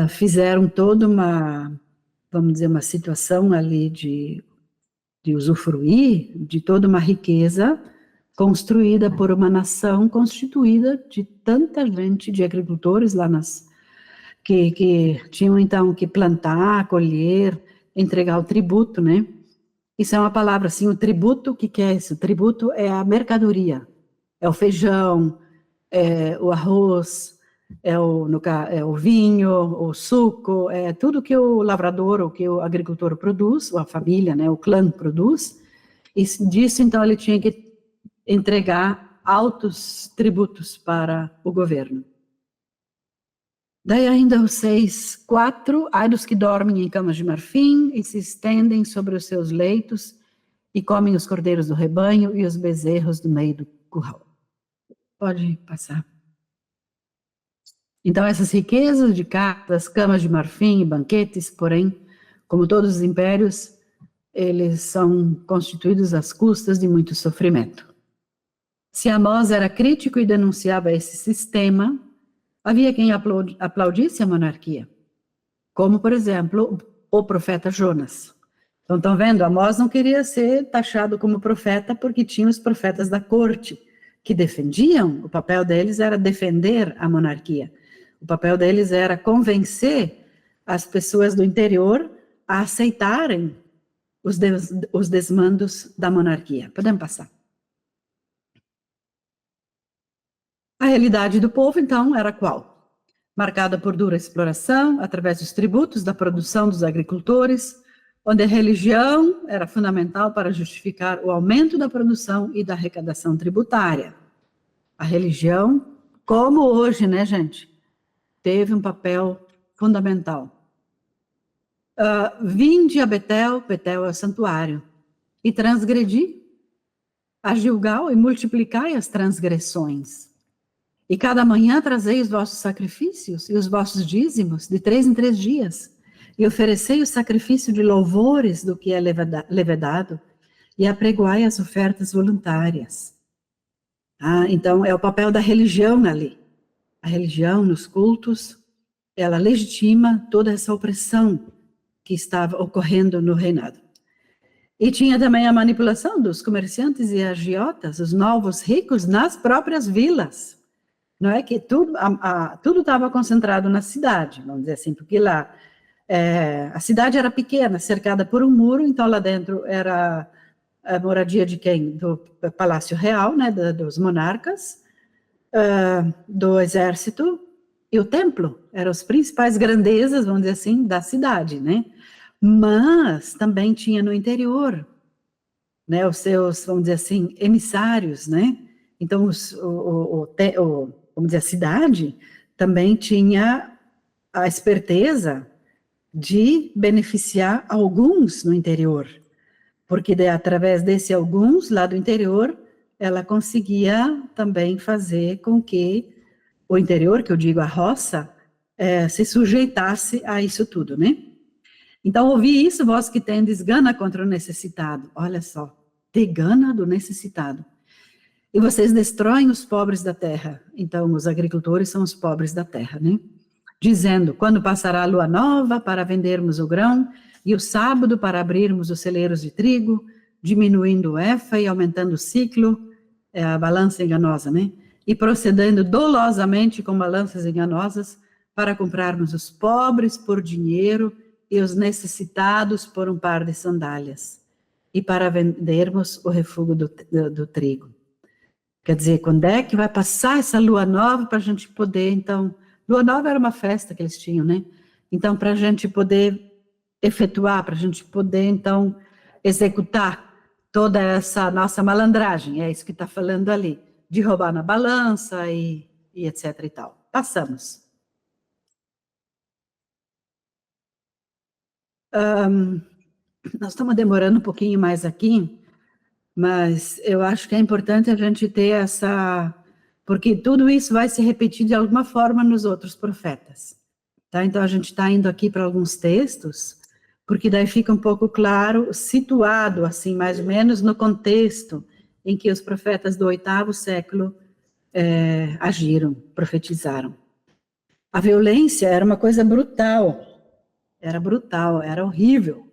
fizeram toda uma, vamos dizer, uma situação ali de usufruir de toda uma riqueza construída por uma nação constituída de tanta gente, de agricultores lá que tinham então que plantar, colher, entregar o tributo, né? Isso é uma palavra assim, o tributo, o que é isso? O tributo é a mercadoria, é o feijão, é o arroz, é o vinho, o suco, é tudo que o lavrador, ou que o agricultor produz, ou a família, né, o clã produz, e disso então ele tinha que entregar altos tributos para o governo. Daí ainda o 6:4, ai dos que dormem em camas de marfim e se estendem sobre os seus leitos e comem os cordeiros do rebanho e os bezerros do meio do curral. Pode passar. Então, essas riquezas de casas, camas de marfim e banquetes, porém, como todos os impérios, eles são constituídos às custas de muito sofrimento. Se Amós era crítico e denunciava esse sistema, havia quem aplaudisse a monarquia, como, por exemplo, o profeta Jonas. Então, estão vendo? Amós não queria ser taxado como profeta porque tinha os profetas da corte que defendiam, o papel deles era defender a monarquia. O papel deles era convencer as pessoas do interior a aceitarem os desmandos da monarquia. Podemos passar. A realidade do povo, então, era qual? Marcada por dura exploração, através dos tributos da produção dos agricultores, onde a religião era fundamental para justificar o aumento da produção e da arrecadação tributária. A religião, como hoje, né, gente, teve um papel fundamental. Vinde a Betel, Betel é o santuário, e transgredi a Gilgal e multiplicai as transgressões. E cada manhã trazei os vossos sacrifícios e os vossos dízimos de 3 em 3 dias, e oferecei o sacrifício de louvores do que é levedado, e apregoai as ofertas voluntárias. Então, é o papel da religião ali. A religião, nos cultos, ela legitima toda essa opressão que estava ocorrendo no reinado. E tinha também a manipulação dos comerciantes e agiotas, os novos ricos, nas próprias vilas. Não é que tudo estava concentrado na cidade, vamos dizer assim, porque lá a cidade era pequena, cercada por um muro, então lá dentro era a moradia de quem? Do Palácio Real, né, dos monarcas, do exército, e o templo, eram as principais grandezas, vamos dizer assim, da cidade, né? Mas também tinha no interior, né, os seus, vamos dizer assim, emissários, né? Então, vamos dizer, a cidade também tinha a esperteza de beneficiar alguns no interior, porque através desse alguns lá do interior, ela conseguia também fazer com que o interior, que eu digo a roça, se sujeitasse a isso tudo, né? Então, ouvi isso, vós que tendes gana contra o necessitado. Olha só, ter gana do necessitado. E vocês destroem os pobres da terra. Então, os agricultores são os pobres da terra, né? Dizendo, quando passará a lua nova para vendermos o grão, e o sábado para abrirmos os celeiros de trigo, diminuindo o efa e aumentando o ciclo, a balança enganosa, né? E procedendo dolosamente com balanças enganosas, para comprarmos os pobres por dinheiro e os necessitados por um par de sandálias, e para vendermos o refúgio do trigo. Quer dizer, quando é que vai passar essa lua nova para a gente poder, então... Lua nova era uma festa que eles tinham, né? Então, para a gente poder efetuar, para a gente poder, então, executar toda essa nossa malandragem, é isso que está falando ali, de roubar na balança e etc e tal. Passamos. Nós estamos demorando um pouquinho mais aqui, mas eu acho que é importante a gente ter essa... Porque tudo isso vai se repetir de alguma forma nos outros profetas. Tá? Então, a gente está indo aqui para alguns textos, porque daí fica um pouco claro, situado, assim, mais ou menos, no contexto em que os profetas do 8º século agiram, profetizaram. A violência era uma coisa brutal, era horrível.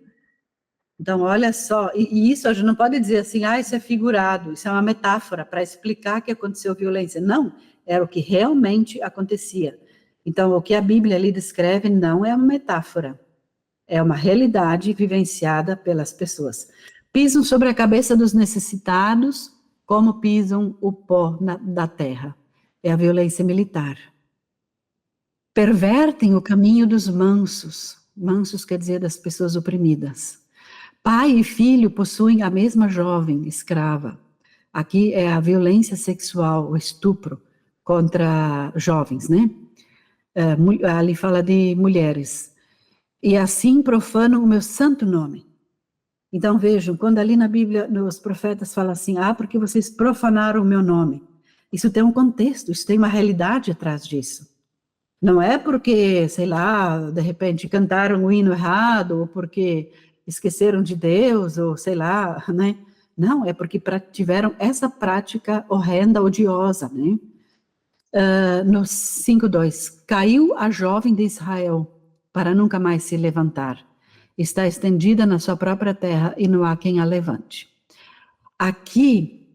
Então, olha só, e isso a gente não pode dizer assim, isso é figurado, isso é uma metáfora para explicar que aconteceu violência. Não, era o que realmente acontecia. Então, o que a Bíblia ali descreve não é uma metáfora, é uma realidade vivenciada pelas pessoas. Pisam sobre a cabeça dos necessitados, como pisam o pó da terra. É a violência militar. Pervertem o caminho dos mansos. Mansos quer dizer das pessoas oprimidas. Pai e filho possuem a mesma jovem escrava. Aqui é a violência sexual, o estupro contra jovens, né? Ali fala de mulheres. E assim profanam o meu santo nome. Então vejam, quando ali na Bíblia, os profetas falam assim, porque vocês profanaram o meu nome. Isso tem um contexto, isso tem uma realidade atrás disso. Não é porque, sei lá, de repente cantaram o hino errado, ou porque esqueceram de Deus, ou sei lá, né? Não, é porque tiveram essa prática horrenda, odiosa, né? No 5:2, caiu a jovem de Israel para nunca mais se levantar. Está estendida na sua própria terra e não há quem a levante. Aqui,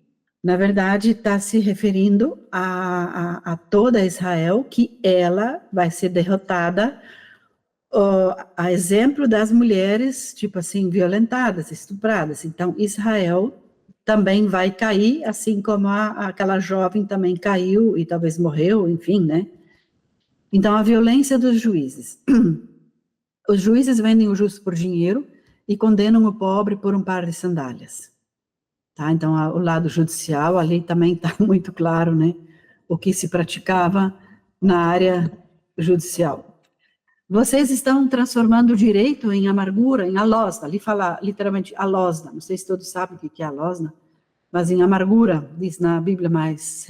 na verdade, está se referindo a toda Israel, que ela vai ser derrotada, a exemplo das mulheres, tipo assim, violentadas, estupradas. Então, Israel também vai cair, assim como aquela jovem também caiu e talvez morreu, enfim, né? Então, a violência dos juízes. Os juízes vendem o justo por dinheiro e condenam o pobre por um par de sandálias. Tá? Então, o lado judicial ali também está muito claro, né? O que se praticava na área judicial. Vocês estão transformando o direito em amargura, em alosna. Ali fala literalmente alosna. Não sei se todos sabem o que é alosna, mas em amargura, diz na Bíblia mais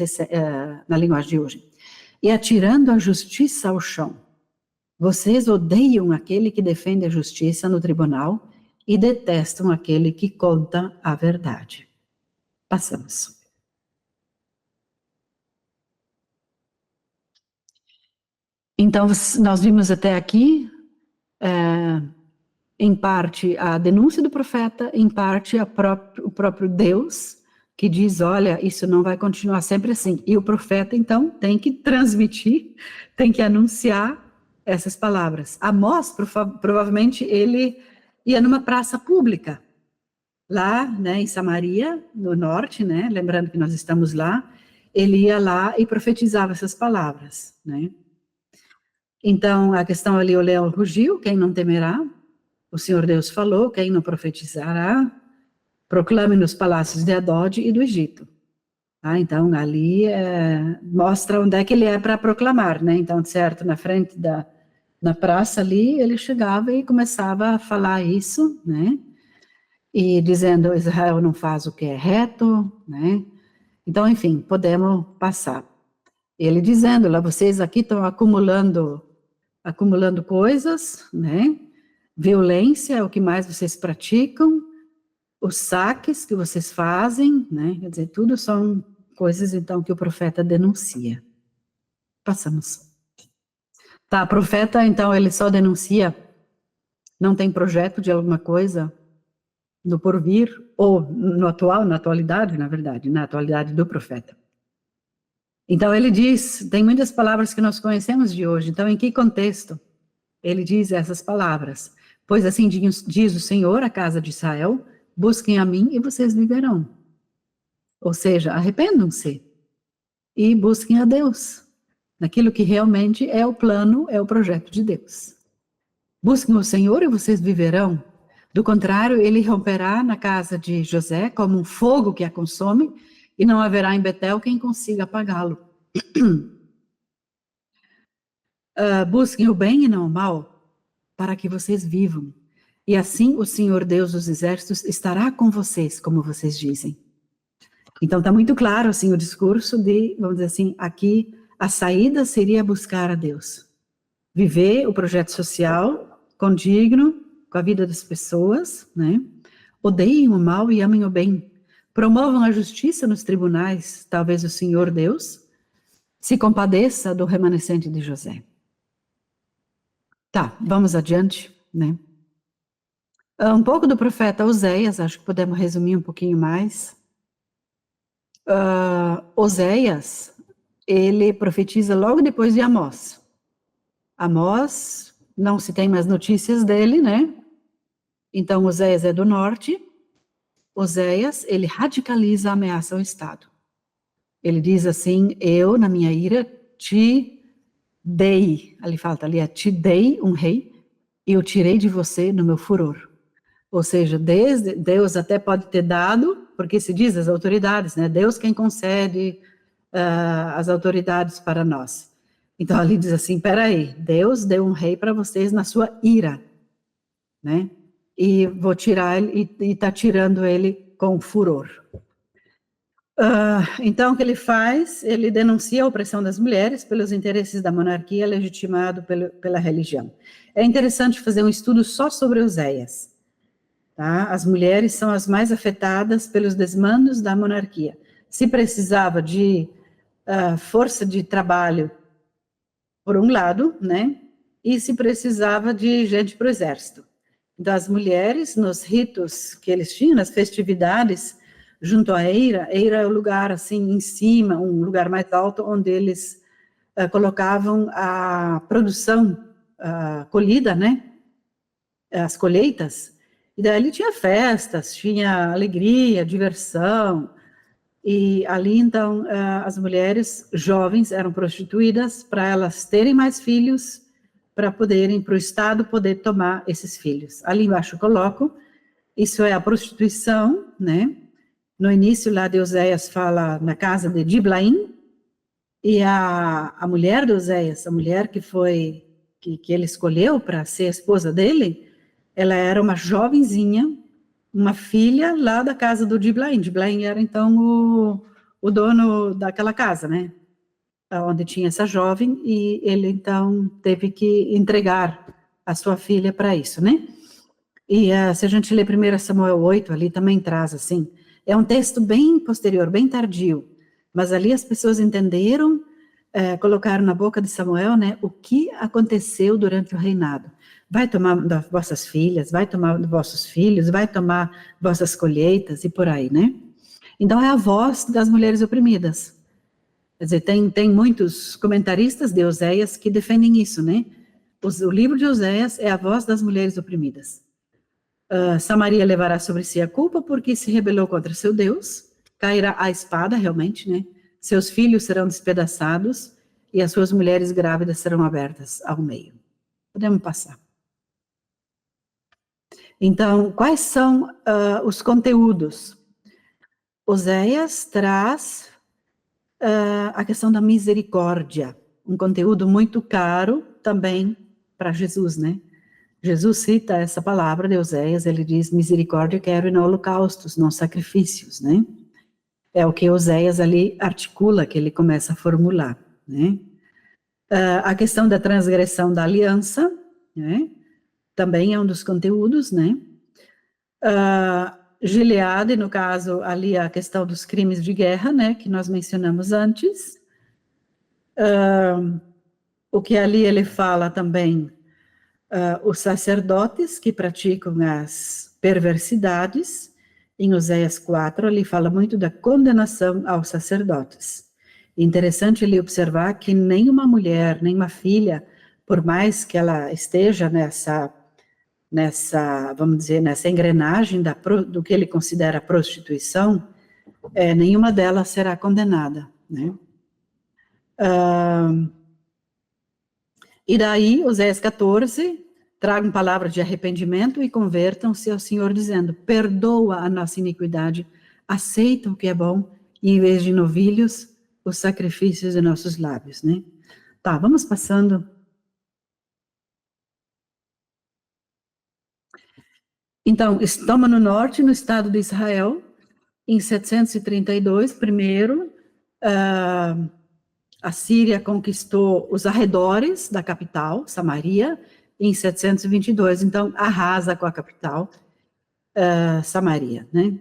na linguagem de hoje. E atirando a justiça ao chão. Vocês odeiam aquele que defende a justiça no tribunal e detestam aquele que conta a verdade. Passamos. Então, nós vimos até aqui, em parte, a denúncia do profeta, em parte, o próprio Deus, que diz, olha, isso não vai continuar sempre assim. E o profeta, então, tem que transmitir, tem que anunciar essas palavras. Amós, provavelmente, ele ia numa praça pública, lá, né, em Samaria, no norte, né, lembrando que nós estamos lá, ele ia lá e profetizava essas palavras, né. Então, a questão ali, o leão rugiu, quem não temerá? O Senhor Deus falou, quem não profetizará? Proclame nos palácios de Adode e do Egito. Então, ali mostra onde é que ele é para proclamar, né? Então, certo, na frente na praça ali, ele chegava e começava a falar isso, né? E dizendo, Israel não faz o que é reto, né? Então, enfim, podemos passar. Ele dizendo, lá vocês aqui estão acumulando coisas, né? Violência é o que mais vocês praticam, os saques que vocês fazem, né? Quer dizer, tudo são coisas, então, que o profeta denuncia. Passamos. Tá, profeta, então, ele só denuncia, não tem projeto de alguma coisa no porvir, ou na atualidade, na verdade, na atualidade do profeta. Então, ele diz, tem muitas palavras que nós conhecemos de hoje, então, em que contexto ele diz essas palavras? Pois assim diz o Senhor, a casa de Israel, busquem a mim e vocês viverão. Ou seja, arrependam-se, e busquem a Deus, naquilo que realmente é o plano, é o projeto de Deus. Busquem o Senhor e vocês viverão. Do contrário, ele romperá na casa de José como um fogo que a consome, e não haverá em Betel quem consiga apagá-lo. Busquem o bem e não o mal, para que vocês vivam. E assim o Senhor Deus dos Exércitos estará com vocês, como vocês dizem. Então está muito claro assim o discurso de, vamos dizer assim, aqui a saída seria buscar a Deus. Viver o projeto social condigno com a vida das pessoas, né? Odeiem o mal e amem o bem. Promovam a justiça nos tribunais, talvez o Senhor Deus se compadeça do remanescente de José. Tá, vamos adiante, né? Um pouco do profeta Oséias, acho que podemos resumir um pouquinho mais. Oséias, ele profetiza logo depois de Amós. Amós, não se tem mais notícias dele, né? Então, Oséias é do norte. Oséias, ele radicaliza a ameaça ao Estado. Ele diz assim, eu, na minha ira, te dei, ali falta ali, te dei um rei, e eu tirei de você no meu furor. Ou seja, Deus até pode ter dado, porque se diz as autoridades, né? Deus quem concede as autoridades para nós. Então, ali diz assim, peraí, Deus deu um rei para vocês na sua ira, né? E vou tirar ele, e está tirando ele com furor. Então, o que ele faz? Ele denuncia a opressão das mulheres pelos interesses da monarquia, legitimado pela religião. É interessante fazer um estudo só sobre Oséias. Tá? As mulheres são as mais afetadas pelos desmandos da monarquia. Se precisava de força de trabalho, por um lado, né? E se precisava de gente para o exército. Então, as mulheres, nos ritos que eles tinham, nas festividades, junto à eira é o lugar assim em cima, um lugar mais alto, onde eles colocavam a produção colhida, né? As colheitas. E daí tinha festas, tinha alegria, diversão. E ali, então, as mulheres jovens eram prostituídas para elas terem mais filhos, para o Estado poder tomar esses filhos. Ali embaixo eu coloco, isso é a prostituição, né? No início lá de Oséias fala na casa de Diblaim, e a mulher de Oséias, a mulher que ele escolheu para ser a esposa dele, ela era uma jovenzinha, uma filha lá da casa do Diblaim. Diblaim era, então, o dono daquela casa, né? Onde tinha essa jovem, e ele, então, teve que entregar a sua filha para isso, né? E se a gente ler 1 Samuel 8, ali também traz, assim, é um texto bem posterior, bem tardio, mas ali as pessoas entenderam, colocaram na boca de Samuel, né, o que aconteceu durante o reinado. Vai tomar das vossas filhas, vai tomar dos vossos filhos, vai tomar vossas colheitas e por aí, né? Então é a voz das mulheres oprimidas. Quer dizer, tem muitos comentaristas de Oséias que defendem isso, né? O livro de Oséias é a voz das mulheres oprimidas. Samaria levará sobre si a culpa porque se rebelou contra seu Deus, cairá a espada realmente, né? Seus filhos serão despedaçados e as suas mulheres grávidas serão abertas ao meio. Podemos passar. Então, quais são os conteúdos? Oséias traz a questão da misericórdia, um conteúdo muito caro também para Jesus, né? Jesus cita essa palavra de Oséias, ele diz, misericórdia quero e não holocaustos, não sacrifícios, né? É o que Oséias ali articula, que ele começa a formular, né? A questão da transgressão da aliança, né? Também é um dos conteúdos, né? Gileade, no caso, ali a questão dos crimes de guerra, né? Que nós mencionamos antes. O que ali ele fala também, os sacerdotes que praticam as perversidades, em Oséias 4, ele fala muito da condenação aos sacerdotes. Interessante ele observar que nenhuma mulher, nenhuma filha, por mais que ela esteja nessa, vamos dizer, nessa engrenagem do que ele considera prostituição, nenhuma delas será condenada, né? E daí, Oséias 14, tragam palavras de arrependimento e convertam-se ao Senhor, dizendo, perdoa a nossa iniquidade, aceita o que é bom, e em vez de novilhos, os sacrifícios de nossos lábios, né? Tá, vamos passando. Então, estamos no norte, no estado de Israel, em 732, primeiro, a Síria conquistou os arredores da capital, Samaria, em 722, então arrasa com a capital, Samaria, né?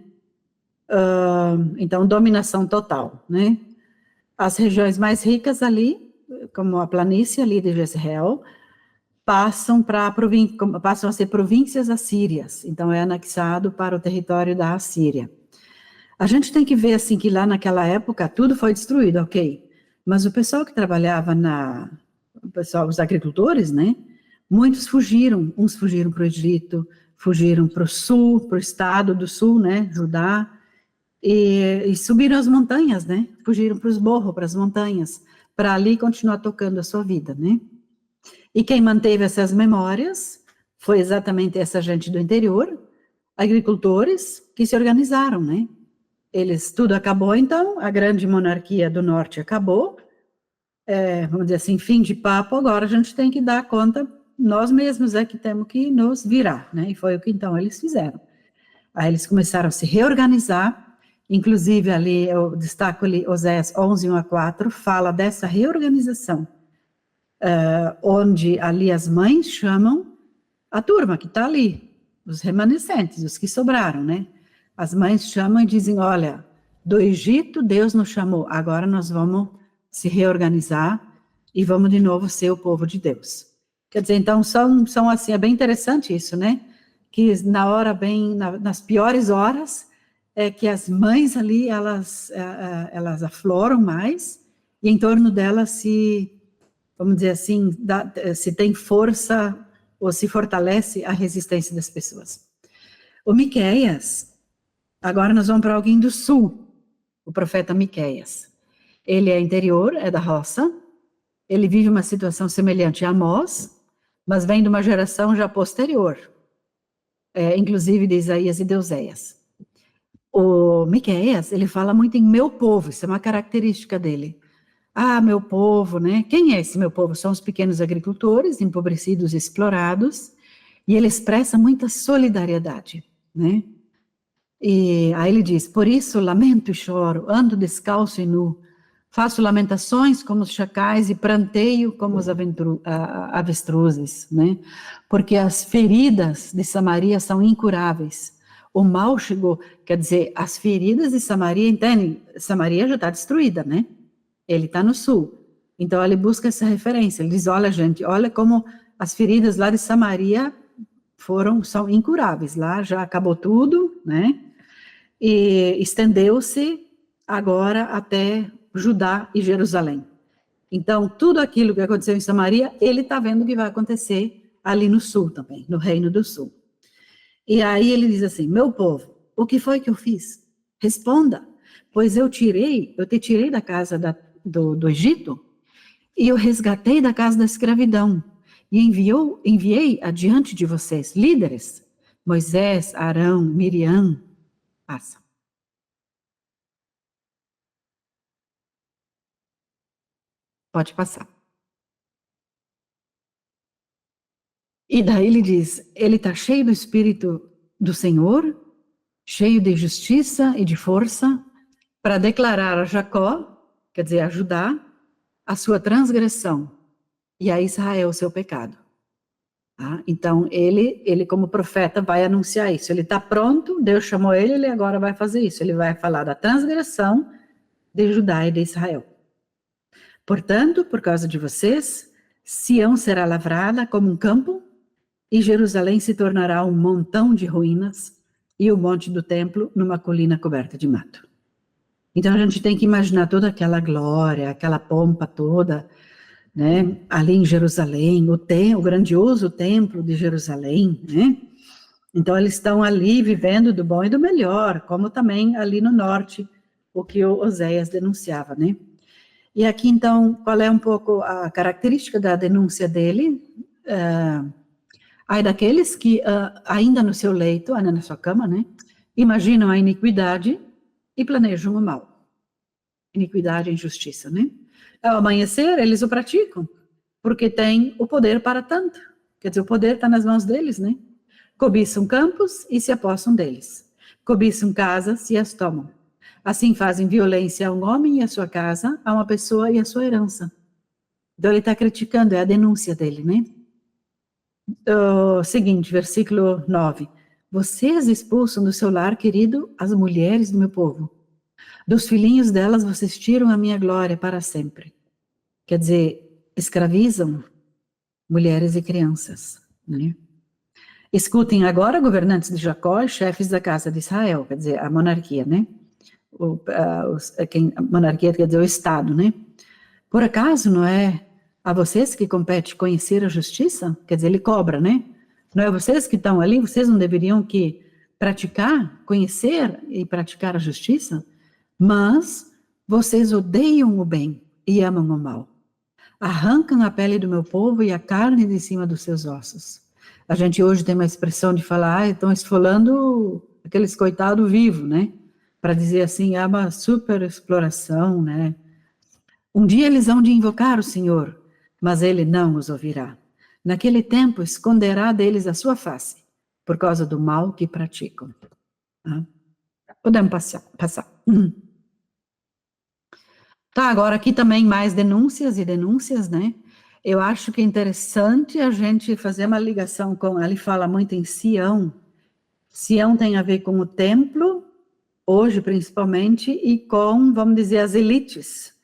Então, dominação total, né? As regiões mais ricas ali, como a planície ali de Jezreel, passam a ser províncias assírias, então é anexado para o território da Assíria. A gente tem que ver, assim, que lá naquela época tudo foi destruído, ok, mas o pessoal que trabalhava os agricultores, né, muitos fugiram, uns fugiram para o Egito, fugiram para o sul, para o estado do sul, né, Judá, e subiram as montanhas, né, fugiram para os morros, para as montanhas, para ali continuar tocando a sua vida, né. E quem manteve essas memórias foi exatamente essa gente do interior, agricultores que se organizaram, né? Tudo acabou, então, a grande monarquia do norte acabou, vamos dizer assim, fim de papo, agora a gente tem que dar conta, nós mesmos é que temos que nos virar, né? E foi o que então eles fizeram. Aí eles começaram a se reorganizar, inclusive ali, eu destaco ali, Oséias 11, 1 a 4, fala dessa reorganização, onde ali as mães chamam a turma que está ali, os remanescentes, os que sobraram, né? As mães chamam e dizem, olha, do Egito Deus nos chamou, agora nós vamos se reorganizar e vamos de novo ser o povo de Deus. Quer dizer, então, são assim, é bem interessante isso, né? Que na hora nas piores horas, é que as mães ali, elas afloram mais, e em torno delas vamos dizer assim, se tem força ou se fortalece a resistência das pessoas. O Miqueias, agora nós vamos para alguém do sul, o profeta Miqueias. Ele é interior, é da roça, ele vive uma situação semelhante a Amós, mas vem de uma geração já posterior, inclusive de Isaías e de Oséias. O Miqueias, ele fala muito em meu povo, isso é uma característica dele. Ah, meu povo, né? Quem é esse meu povo? São os pequenos agricultores, empobrecidos e explorados, e ele expressa muita solidariedade, né? E aí ele diz, por isso lamento e choro, ando descalço e nu, faço lamentações como os chacais e pranteio como os avestruzes, né? Porque as feridas de Samaria são incuráveis. O mal chegou, quer dizer, as feridas de Samaria, entende? Samaria já está destruída, né? Ele está no sul. Então ele busca essa referência. Ele diz, olha gente, olha como as feridas lá de Samaria são incuráveis. Lá já acabou tudo, né? E estendeu-se agora até Judá e Jerusalém. Então, tudo aquilo que aconteceu em Samaria, ele está vendo que vai acontecer ali no sul também, no Reino do Sul. E aí ele diz assim, meu povo, o que foi que eu fiz? Responda, pois eu te tirei da casa do Egito, e eu resgatei da casa da escravidão, e enviei adiante de vocês líderes, Moisés, Arão, Miriam, passa. Pode passar. E daí ele diz, ele está cheio do Espírito do Senhor, cheio de justiça e de força, para declarar a Jacó, quer dizer, a Judá, a sua transgressão, e a Israel o seu pecado. Tá? Então, ele como profeta vai anunciar isso. Ele está pronto, Deus chamou ele agora vai fazer isso. Ele vai falar da transgressão de Judá e de Israel. Portanto, por causa de vocês, Sião será lavrada como um campo, e Jerusalém se tornará um montão de ruínas, e o monte do templo numa colina coberta de mato. Então a gente tem que imaginar toda aquela glória, aquela pompa toda, né, ali em Jerusalém, o grandioso templo de Jerusalém, né? Então eles estão ali vivendo do bom e do melhor, como também ali no norte, o que o Oséias denunciava, né? E aqui, então, qual é um pouco a característica da denúncia dele? Ai daqueles que, ainda no seu leito, ainda na sua cama, né, imaginam a iniquidade e planejam o mal. Iniquidade e injustiça, né? Ao amanhecer, eles o praticam, porque têm o poder para tanto. Quer dizer, o poder está nas mãos deles, né? Cobiçam campos e se apossam deles. Cobiçam casas e as tomam. Assim fazem violência a um homem e a sua casa, a uma pessoa e a sua herança. Então ele está criticando, é a denúncia dele, né? O seguinte, versículo 9. Vocês expulsam do seu lar, querido, as mulheres do meu povo. Dos filhinhos delas vocês tiram a minha glória para sempre. Quer dizer, escravizam mulheres e crianças, né? Escutem agora, governantes de Jacó, chefes da casa de Israel, quer dizer, a monarquia, né? A monarquia quer dizer o Estado, né? Por acaso não é a vocês que compete conhecer a justiça? Quer dizer, ele cobra, né? Não é vocês que estão ali, vocês não deveriam que praticar, conhecer e praticar a justiça? Mas vocês odeiam o bem e amam o mal. Arrancam a pele do meu povo e a carne de cima dos seus ossos. A gente hoje tem uma expressão de falar, estão esfolando aqueles coitados vivos, né? Para dizer assim, é uma super exploração, né? Um dia eles hão de invocar o Senhor, mas ele não os ouvirá. Naquele tempo esconderá deles a sua face, por causa do mal que praticam. Podemos passar. Tá, agora aqui também mais denúncias e denúncias, né? Eu acho que é interessante a gente fazer uma ligação com, ali fala muito em Sião. Sião tem a ver com o templo, hoje principalmente, e com, vamos dizer, as elites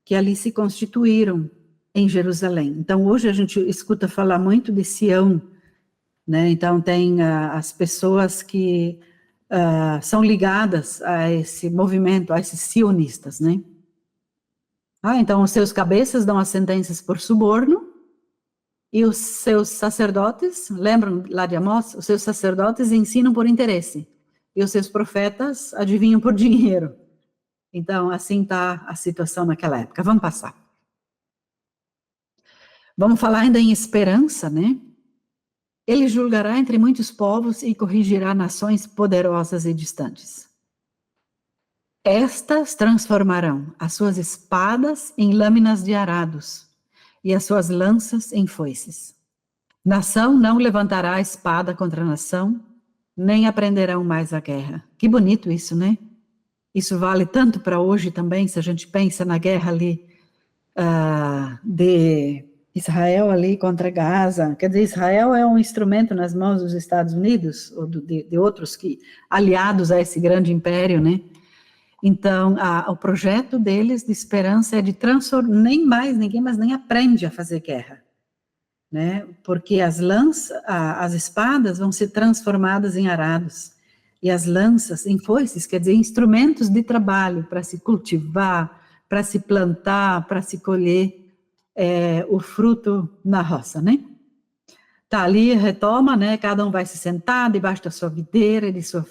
que ali se constituíram em Jerusalém. Então, hoje a gente escuta falar muito de Sião, né? Então, tem as pessoas que são ligadas a esse movimento, a esses sionistas, né? Então, os seus cabeças dão as sentenças por suborno, e os seus sacerdotes, lembram lá de Amós? Os seus sacerdotes ensinam por interesse, e os seus profetas adivinham por dinheiro. Então, assim está a situação naquela época. Vamos passar. Vamos falar ainda em esperança, né? Ele julgará entre muitos povos e corrigirá nações poderosas e distantes. Estas transformarão as suas espadas em lâminas de arados e as suas lanças em foices. Nação não levantará a espada contra nação, nem aprenderão mais a guerra. Que bonito isso, né? Isso vale tanto para hoje também, se a gente pensa na guerra ali de Israel ali contra Gaza. Quer dizer, Israel é um instrumento nas mãos dos Estados Unidos, ou de outros aliados a esse grande império, né? Então, o projeto deles de esperança é de transformar, ninguém mais nem aprende a fazer guerra, né? Porque as espadas vão ser transformadas em arados, e as lanças em foices, quer dizer, instrumentos de trabalho para se cultivar, para se plantar, para se colher o fruto na roça, né? Tá, ali retoma, né? Cada um vai se sentar debaixo da sua videira, de sua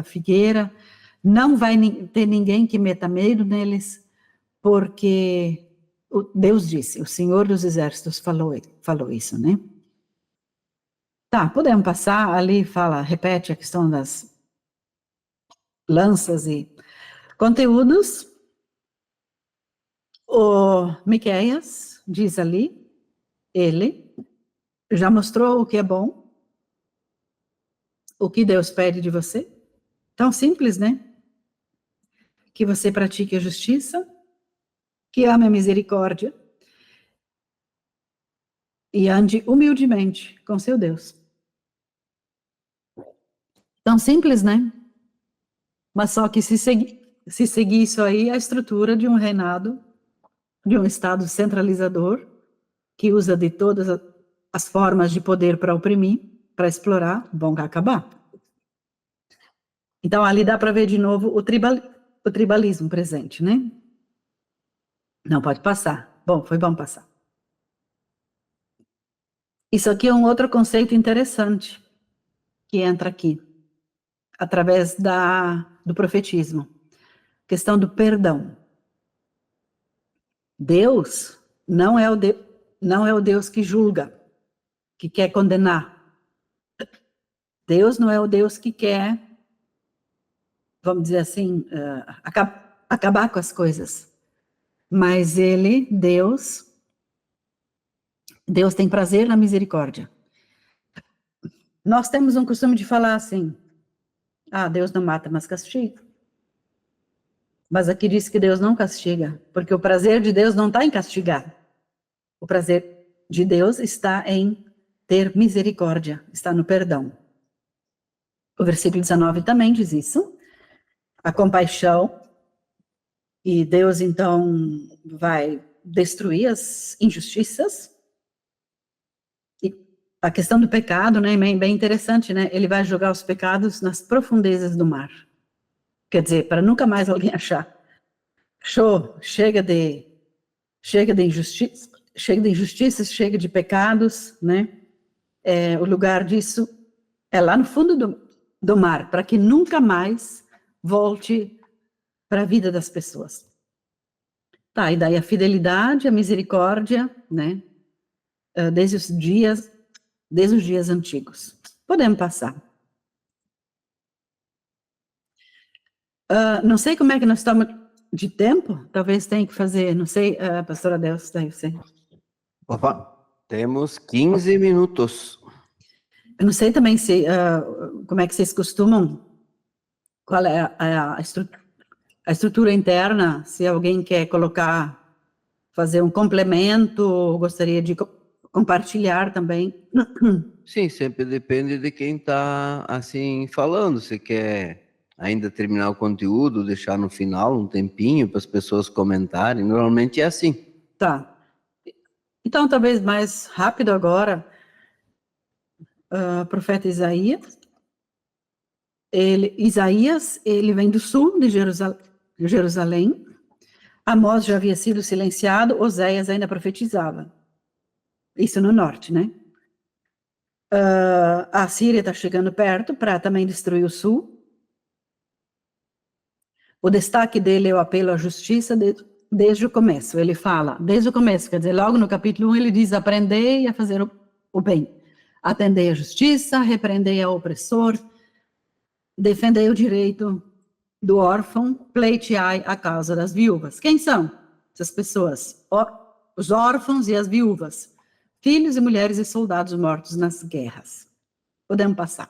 figueira. Não vai ter ninguém que meta medo neles, porque Deus disse, o Senhor dos Exércitos falou isso, né? Tá, podemos passar, ali repete a questão das lanças e conteúdos. O Miqueias diz ali, ele já mostrou o que é bom, o que Deus pede de você. Tão simples, né? Que você pratique a justiça, que ame a misericórdia e ande humildemente com seu Deus. Tão simples, né? Mas só que se seguir isso aí, a estrutura de um reinado, de um Estado centralizador, que usa de todas as formas de poder para oprimir, para explorar, vão acabar. Então, ali dá para ver de novo o tribalismo presente, né? Não pode passar. Bom, foi bom passar. Isso aqui é um outro conceito interessante que entra aqui, através do profetismo. Questão do perdão. Deus não é o Deus que julga, que quer condenar. Deus não é o Deus que quer, vamos dizer assim, acabar com as coisas. Mas Deus tem prazer na misericórdia. Nós temos um costume de falar assim, Deus não mata, mas castiga. Mas aqui diz que Deus não castiga, porque o prazer de Deus não está em castigar. O prazer de Deus está em ter misericórdia, está no perdão. O versículo 19 também diz isso. A compaixão, e Deus então vai destruir as injustiças. E a questão do pecado, né, bem interessante, né? Ele vai jogar os pecados nas profundezas do mar. Quer dizer, para nunca mais alguém achar. Chega de injustiça, chega de pecados, né? O lugar disso é lá no fundo do mar, para que nunca mais volte para a vida das pessoas. Tá, e daí a fidelidade, a misericórdia, né? Desde os dias antigos. Podemos passar. Não sei como é que nós estamos de tempo, talvez tenha que fazer, não sei, pastora Deus, daí você. Opa, temos 15 minutos. Eu não sei também se, como é que vocês costumam, qual é a estrutura interna, se alguém quer fazer um complemento, gostaria de compartilhar também. Sim, sempre depende de quem está assim falando. Se quer ainda terminar o conteúdo, deixar no final um tempinho para as pessoas comentarem. Normalmente é assim. Tá. Então, talvez mais rápido agora, profeta Isaías. Isaías, ele vem do sul de Jerusalém. Amós já havia sido silenciado, Oséias ainda profetizava. Isso no norte, né? A Síria está chegando perto para também destruir o sul. O destaque dele é o apelo à justiça desde o começo. Ele fala, desde o começo, quer dizer, logo no capítulo 1, ele diz: aprendei a fazer o bem, atendei à justiça, repreendei ao opressor, defendei o direito do órfão, pleiteai a causa das viúvas. Quem são essas pessoas? Os órfãos e as viúvas, filhos e mulheres e soldados mortos nas guerras. Podemos passar.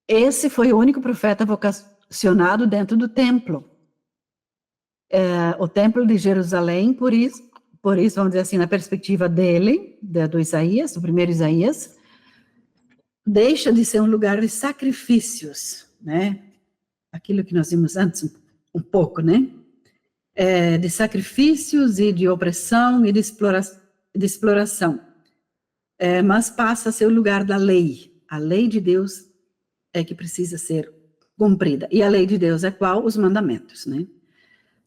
Esse foi o único profeta vocacionado dentro do templo. O templo de Jerusalém, por isso, vamos dizer assim, na perspectiva dele, do Isaías, do primeiro Isaías, deixa de ser um lugar de sacrifícios, né? Aquilo que nós vimos antes, um pouco, né? De sacrifícios e de opressão e de exploração. Mas passa a ser o lugar da lei. A lei de Deus é que precisa ser cumprida. E a lei de Deus é qual? Os mandamentos, né?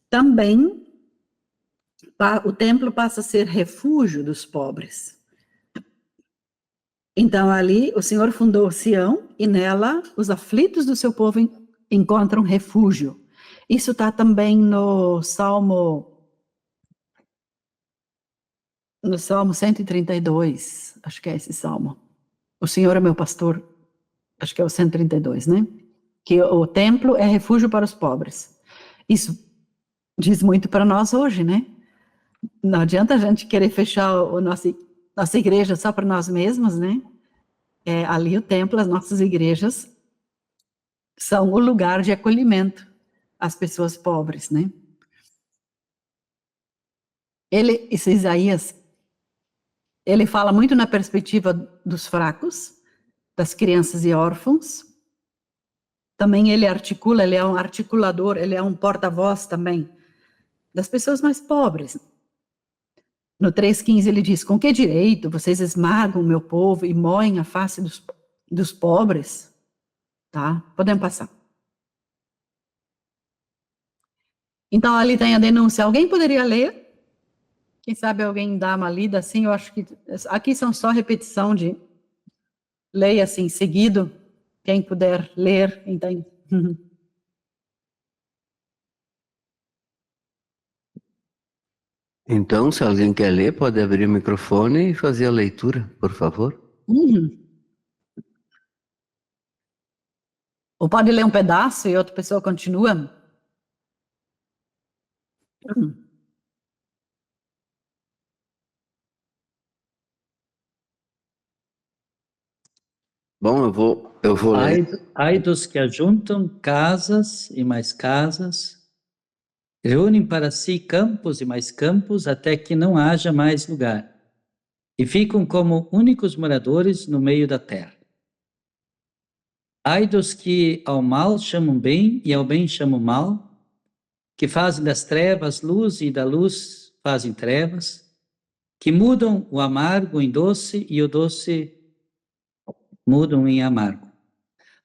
Também, o templo passa a ser refúgio dos pobres. Então, ali, o Senhor fundou Sião, e nela, os aflitos do seu povo encontram refúgio. Isso está também no Salmo 132, acho que é esse Salmo. O Senhor é meu pastor, acho que é o 132, né? Que o templo é refúgio para os pobres. Isso diz muito para nós hoje, né? Não adianta a gente querer fechar nossa igreja só para nós mesmos, né? Ali o templo, as nossas igrejas, são o lugar de acolhimento às pessoas pobres, né? Esse Isaías, ele fala muito na perspectiva dos fracos, das crianças e órfãos. Também ele articula, ele é um articulador, ele é um porta-voz também das pessoas mais pobres. No 3,15 ele diz: com que direito vocês esmagam o meu povo e moem a face dos pobres? Tá? Podemos passar. Então ali tem a denúncia. Alguém poderia ler? Quem sabe alguém dá uma lida assim? Eu acho que aqui são só repetição de leia assim seguido. Quem puder ler, então. Então, se alguém quer ler, pode abrir o microfone e fazer a leitura, por favor. Uhum. Ou pode ler um pedaço e outra pessoa continua. Uhum. Bom, eu vou ler. Ai dos que ajuntam casas e mais casas, reúnem para si campos e mais campos, até que não haja mais lugar, e ficam como únicos moradores no meio da terra. Ai dos que ao mal chamam bem e ao bem chamam mal, que fazem das trevas luz e da luz fazem trevas, que mudam o amargo em doce e o doce mudam em amargo.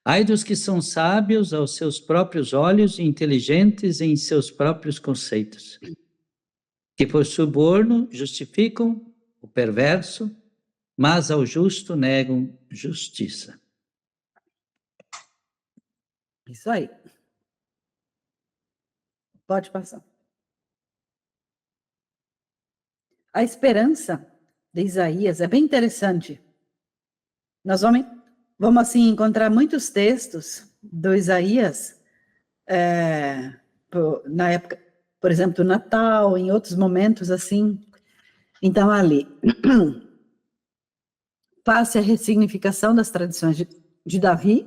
Ai dos que são sábios aos seus próprios olhos e inteligentes em seus próprios conceitos, que por suborno justificam o perverso, mas ao justo negam justiça. Isso aí. Pode passar. A esperança de Isaías é bem interessante. Nós vamos assim, encontrar muitos textos do Isaías, na época, por exemplo, do Natal, em outros momentos assim. Então, ali, faz-se a ressignificação das tradições de Davi,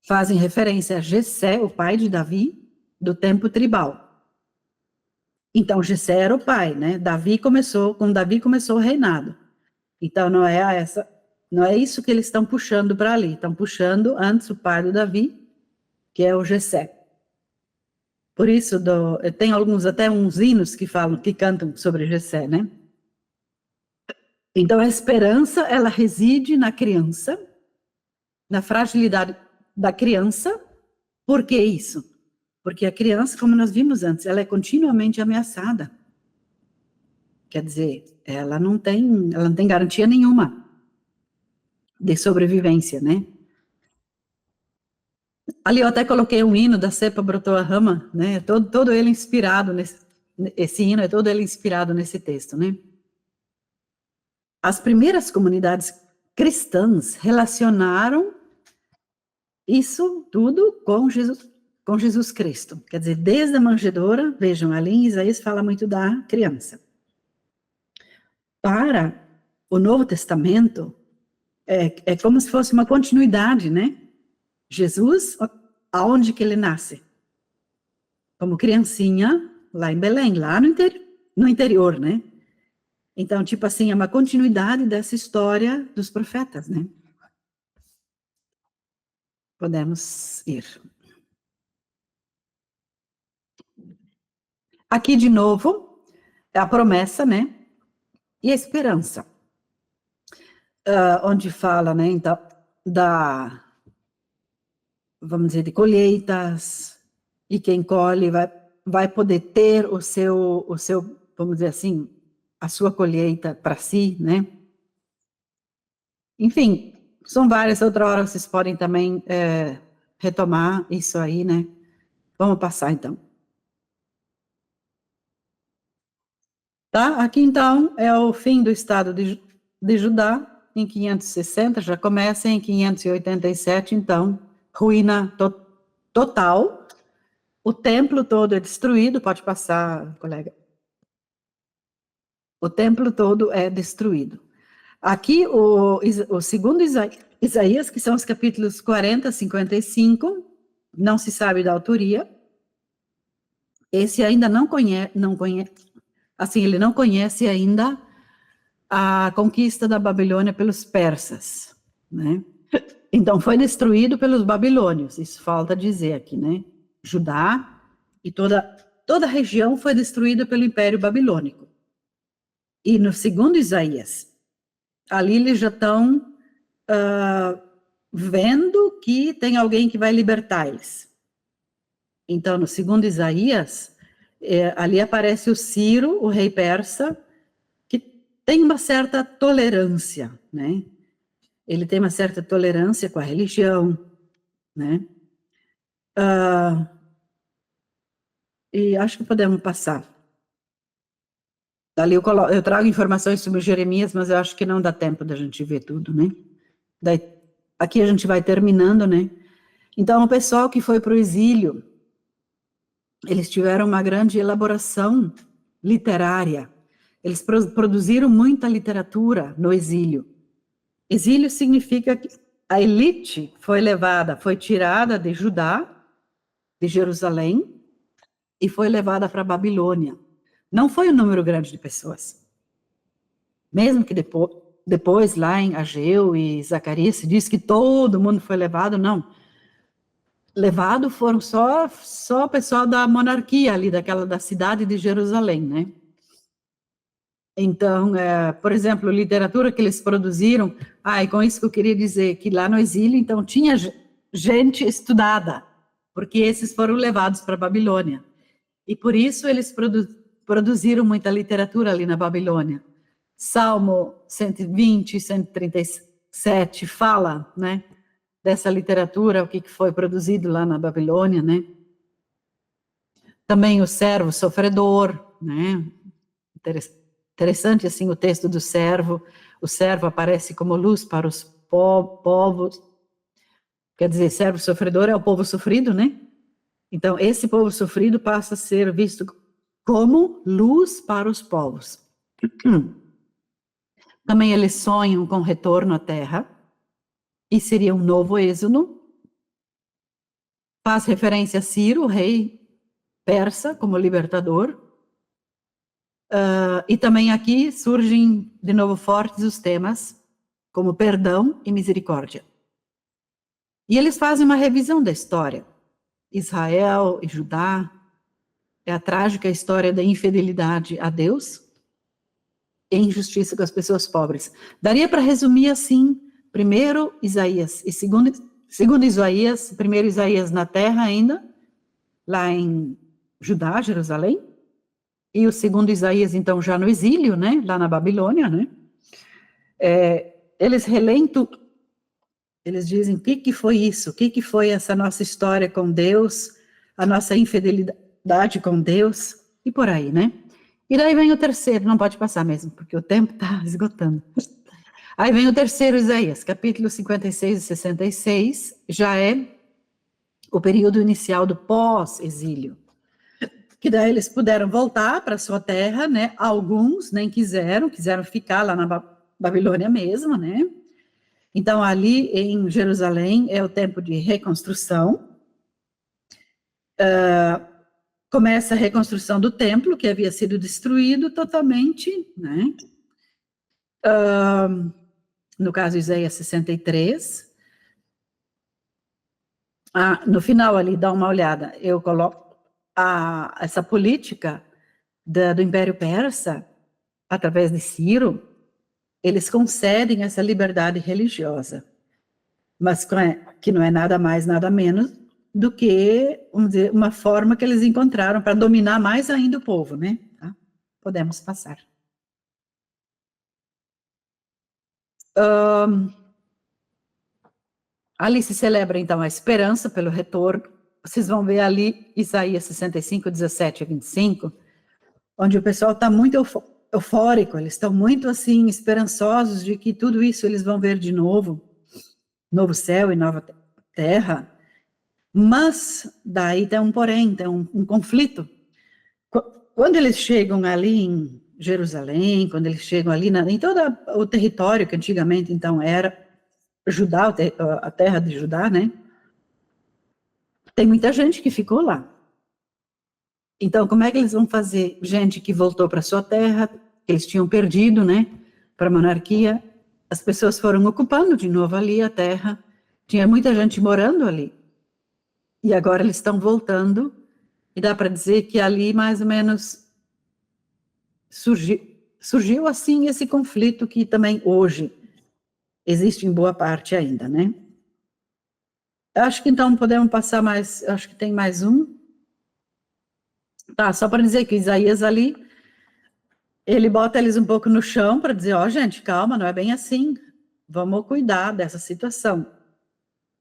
fazem referência a Jessé, o pai de Davi, do tempo tribal. Então, Jessé era o pai, né? Com Davi começou o reinado. Então, não é isso que eles estão puxando para ali. Estão puxando antes o pai do Davi, que é o Jessé. Por isso, tem até uns hinos que cantam sobre Jessé, né? Então, a esperança, ela reside na criança, na fragilidade da criança. Por que isso? Porque a criança, como nós vimos antes, ela é continuamente ameaçada. Quer dizer, ela não tem garantia nenhuma de sobrevivência, né? Ali eu até coloquei um hino da Cepa Brotou a Rama, né? Todo ele inspirado esse hino é todo ele inspirado nesse texto, né? As primeiras comunidades cristãs relacionaram isso tudo com Jesus Cristo. Quer dizer, desde a manjedoura, vejam, ali em Isaías fala muito da criança. Para o Novo Testamento, é como se fosse uma continuidade, né? Jesus, aonde que ele nasce? Como criancinha, lá em Belém, lá no interior, né? Então, tipo assim, é uma continuidade dessa história dos profetas, né? Podemos ir. Aqui, de novo, é a promessa, né? E a esperança. Onde fala, né, então, vamos dizer, de colheitas, e quem colhe vai poder ter o seu, vamos dizer assim, a sua colheita para si, né? Enfim, são várias, outra hora vocês podem também retomar isso aí, né? Vamos passar, então. Tá? Aqui, então, é o fim do estado de Judá, em 560, já começa em 587, então, ruína total. O templo todo é destruído, pode passar, colega. O templo todo é destruído. Aqui, o segundo Isaías, que são os capítulos 40 a 55, não se sabe da autoria. Esse ainda não conhece, assim, ele não conhece ainda a conquista da Babilônia pelos persas, né? Então, foi destruído pelos babilônios, isso falta dizer aqui, né? Judá e toda a região foi destruída pelo Império Babilônico. E no segundo Isaías, ali eles já estão vendo que tem alguém que vai libertar eles. Então, no segundo Isaías, ali aparece o Ciro, o rei persa, que tem uma certa tolerância, né? Ele tem uma certa tolerância com a religião, né? E acho que podemos passar. Ali eu trago informações sobre Jeremias, mas eu acho que não dá tempo da gente ver tudo, né? Daí, aqui a gente vai terminando, né? Então, o pessoal que foi para o exílio, eles tiveram uma grande elaboração literária. Eles produziram muita literatura no exílio. Exílio significa que a elite foi tirada de Judá, de Jerusalém, e foi levada para a Babilônia. Não foi um número grande de pessoas. Mesmo que depois lá em Ageu e Zacarias, se diz que todo mundo foi levado, não. Levado foram só o pessoal da monarquia ali, da cidade de Jerusalém, né? Então, por exemplo, literatura que eles produziram, e com isso que eu queria dizer, que lá no exílio, então, tinha gente estudada, porque esses foram levados para a Babilônia. E por isso eles produziram muita literatura ali na Babilônia. Salmo 120, 137 fala, né, dessa literatura, o que foi produzido lá na Babilônia, né? Também o servo sofredor, né? Interessante, assim, o texto do servo. O servo aparece como luz para os povos. Quer dizer, servo sofredor é o povo sofrido, né? Então, esse povo sofrido passa a ser visto como luz para os povos. Também eles sonham com retorno à terra, e seria um novo êxodo. Faz referência a Ciro, o rei persa, como libertador. E também aqui surgem de novo fortes os temas como perdão e misericórdia. E eles fazem uma revisão da história. Israel e Judá, é a trágica história da infidelidade a Deus e injustiça com as pessoas pobres. Daria para resumir assim: primeiro Isaías e segundo Isaías, primeiro Isaías na terra ainda, lá em Judá, Jerusalém, e o segundo Isaías, então, já no exílio, né, lá na Babilônia, né, eles relentam, eles dizem, o que foi isso? O que foi essa nossa história com Deus, a nossa infidelidade com Deus, e por aí, né? E daí vem o terceiro, não pode passar mesmo, porque o tempo está esgotando. Aí vem o terceiro Isaías, capítulo 56 e 66, já é o período inicial do pós-exílio. Que daí eles puderam voltar para sua terra, né? Alguns nem quiseram ficar lá na Babilônia mesmo, né? Então, ali em Jerusalém é o tempo de reconstrução. Começa a reconstrução do templo, que havia sido destruído totalmente, né? No caso, Isaías 63. No final ali, dá uma olhada, eu coloco essa política do Império Persa, através de Ciro, eles concedem essa liberdade religiosa, mas que não é nada mais, nada menos do que, vamos dizer, uma forma que eles encontraram para dominar mais ainda o povo, né? Tá? Podemos passar. Ali se celebra, então, a esperança pelo retorno. Vocês vão ver ali Isaías 65, 17 a 25, onde o pessoal está muito eufórico, eles estão muito, assim, esperançosos de que tudo isso eles vão ver de novo, novo céu e nova terra. Mas, daí tem um porém, tem um conflito. Quando eles chegam ali em Jerusalém, quando eles chegam ali em todo o território que antigamente, então, era Judá, a terra de Judá, né? Tem muita gente que ficou lá. Então, como é que eles vão fazer? Gente que voltou para sua terra, que eles tinham perdido, né? Para a monarquia, as pessoas foram ocupando de novo ali a terra. Tinha muita gente morando ali. E agora eles estão voltando. E dá para dizer que ali, mais ou menos, surgiu assim esse conflito que também hoje existe em boa parte ainda, né? Acho que então podemos passar mais, acho que tem mais um. Tá, só para dizer que Isaías ali, ele bota eles um pouco no chão para dizer, gente, calma, não é bem assim. Vamos cuidar dessa situação.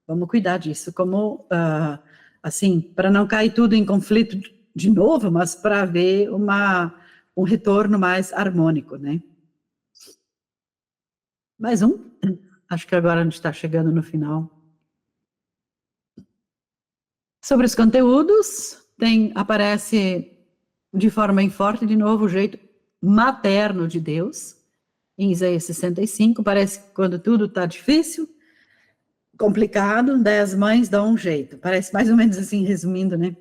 Vamos cuidar disso, como, assim, para não cair tudo em conflito de novo, mas para haver uma um retorno mais harmônico, né? Mais um? Acho que agora a gente está chegando no final. Sobre os conteúdos, aparece de forma bem forte, de novo, o jeito materno de Deus. Em Isaías 65, parece que quando tudo está difícil, complicado, daí as mães dão um jeito. Parece mais ou menos assim, resumindo, né?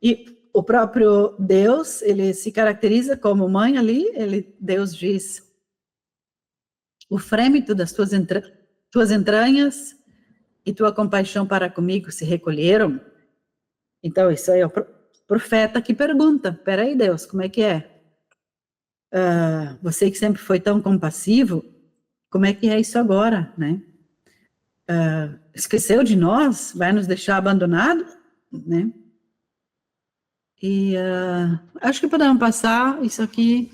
E o próprio Deus, ele se caracteriza como mãe ali, Deus diz, o frêmito das tuas entranhas e tua compaixão para comigo se recolheram. Então, isso aí é o profeta que pergunta, peraí, Deus, como é que é? Você que sempre foi tão compassivo, como é que é isso agora, né? Esqueceu de nós? Vai nos deixar abandonados? Né? E acho que podemos passar isso aqui.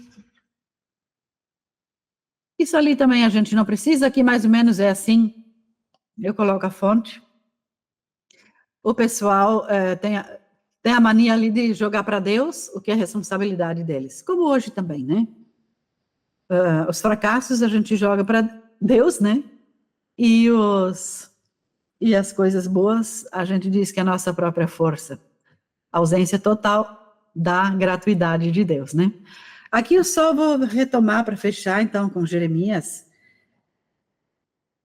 Isso ali também a gente não precisa, aqui mais ou menos é assim, eu coloco a fonte. O pessoal tem a mania ali de jogar para Deus o que é responsabilidade deles, como hoje também, né? Os fracassos a gente joga para Deus, né? E as coisas boas a gente diz que é a nossa própria força. Ausência total da gratuidade de Deus, né? Aqui eu só vou retomar para fechar, então, com Jeremias.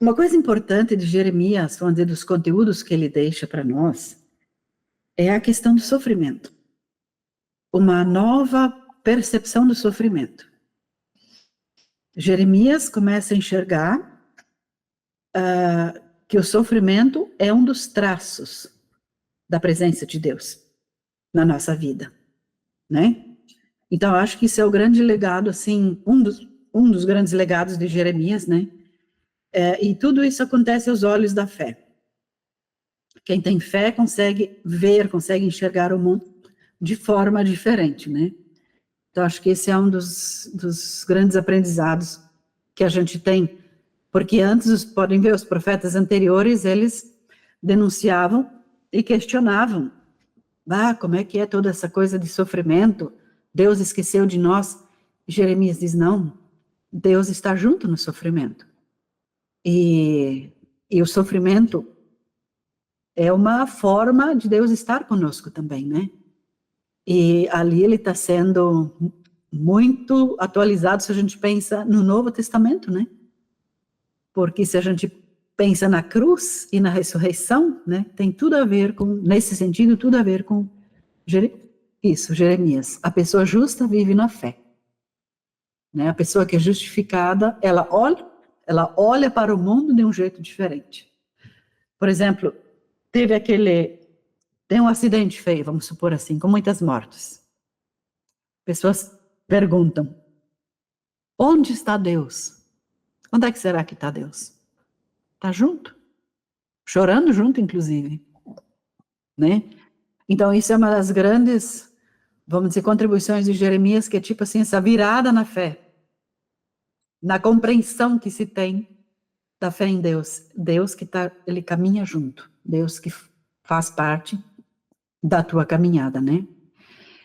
Uma coisa importante de Jeremias, vamos dizer, dos conteúdos que ele deixa para nós, é a questão do sofrimento. Uma nova percepção do sofrimento. Jeremias começa a enxergar que o sofrimento é um dos traços da presença de Deus na nossa vida, né? Então, eu acho que isso é o grande legado, assim, um dos grandes legados de Jeremias, né? E tudo isso acontece aos olhos da fé. Quem tem fé consegue ver, consegue enxergar o mundo de forma diferente, né? Então, acho que esse é um dos grandes aprendizados que a gente tem, porque antes, podem ver, os profetas anteriores, eles denunciavam e questionavam, como é que é toda essa coisa de sofrimento? Deus esqueceu de nós? Jeremias diz, não, Deus está junto no sofrimento. E o sofrimento é uma forma de Deus estar conosco também, né? E ali ele está sendo muito atualizado se a gente pensa no Novo Testamento, né? Porque se a gente pensa na cruz e na ressurreição, né? Tem tudo a ver com, nesse sentido, tudo a ver com Jeremias. A pessoa justa vive na fé. Né? A pessoa que é justificada, ela olha para o mundo de um jeito diferente. Por exemplo, tem um acidente feio, vamos supor assim, com muitas mortes. Pessoas perguntam, onde está Deus? Onde é que será que está Deus? Está junto? Chorando junto, inclusive. Né? Então, isso é uma das grandes, vamos dizer, contribuições de Jeremias, que é tipo assim, essa virada na fé. Na compreensão que se tem da fé em Deus. Deus que ele caminha junto. Deus que faz parte da tua caminhada, né?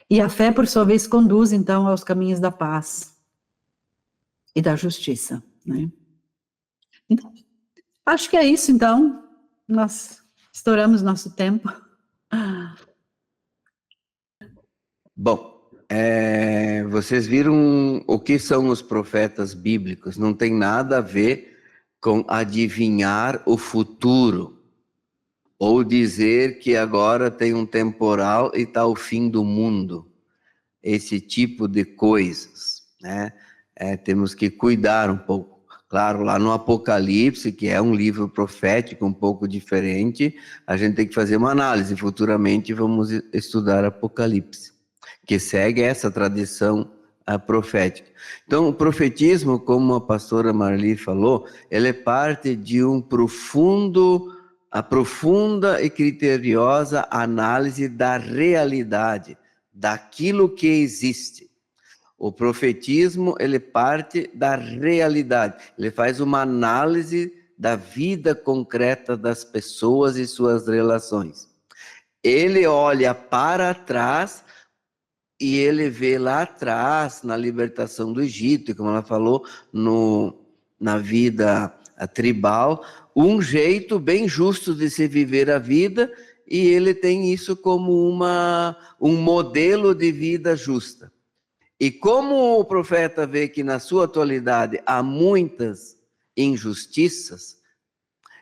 E a fé, por sua vez, conduz, então, aos caminhos da paz e da justiça, né? Então, acho que é isso, então. Nós estouramos nosso tempo. Bom, vocês viram o que são os profetas bíblicos? Não tem nada a ver com adivinhar o futuro, ou dizer que agora tem um temporal e está o fim do mundo. Esse tipo de coisas, né? Temos que cuidar um pouco. Claro, lá no Apocalipse, que é um livro profético um pouco diferente, a gente tem que fazer uma análise. Futuramente vamos estudar Apocalipse, que segue essa tradição profética. Então, o profetismo, como a pastora Marli falou, ele é parte de a profunda e criteriosa análise da realidade, daquilo que existe. O profetismo, ele parte da realidade, ele faz uma análise da vida concreta das pessoas e suas relações. Ele olha para trás e ele vê lá atrás, na libertação do Egito, e como ela falou, na vida tribal, um jeito bem justo de se viver a vida, e ele tem isso como um modelo de vida justa. E como o profeta vê que na sua atualidade há muitas injustiças,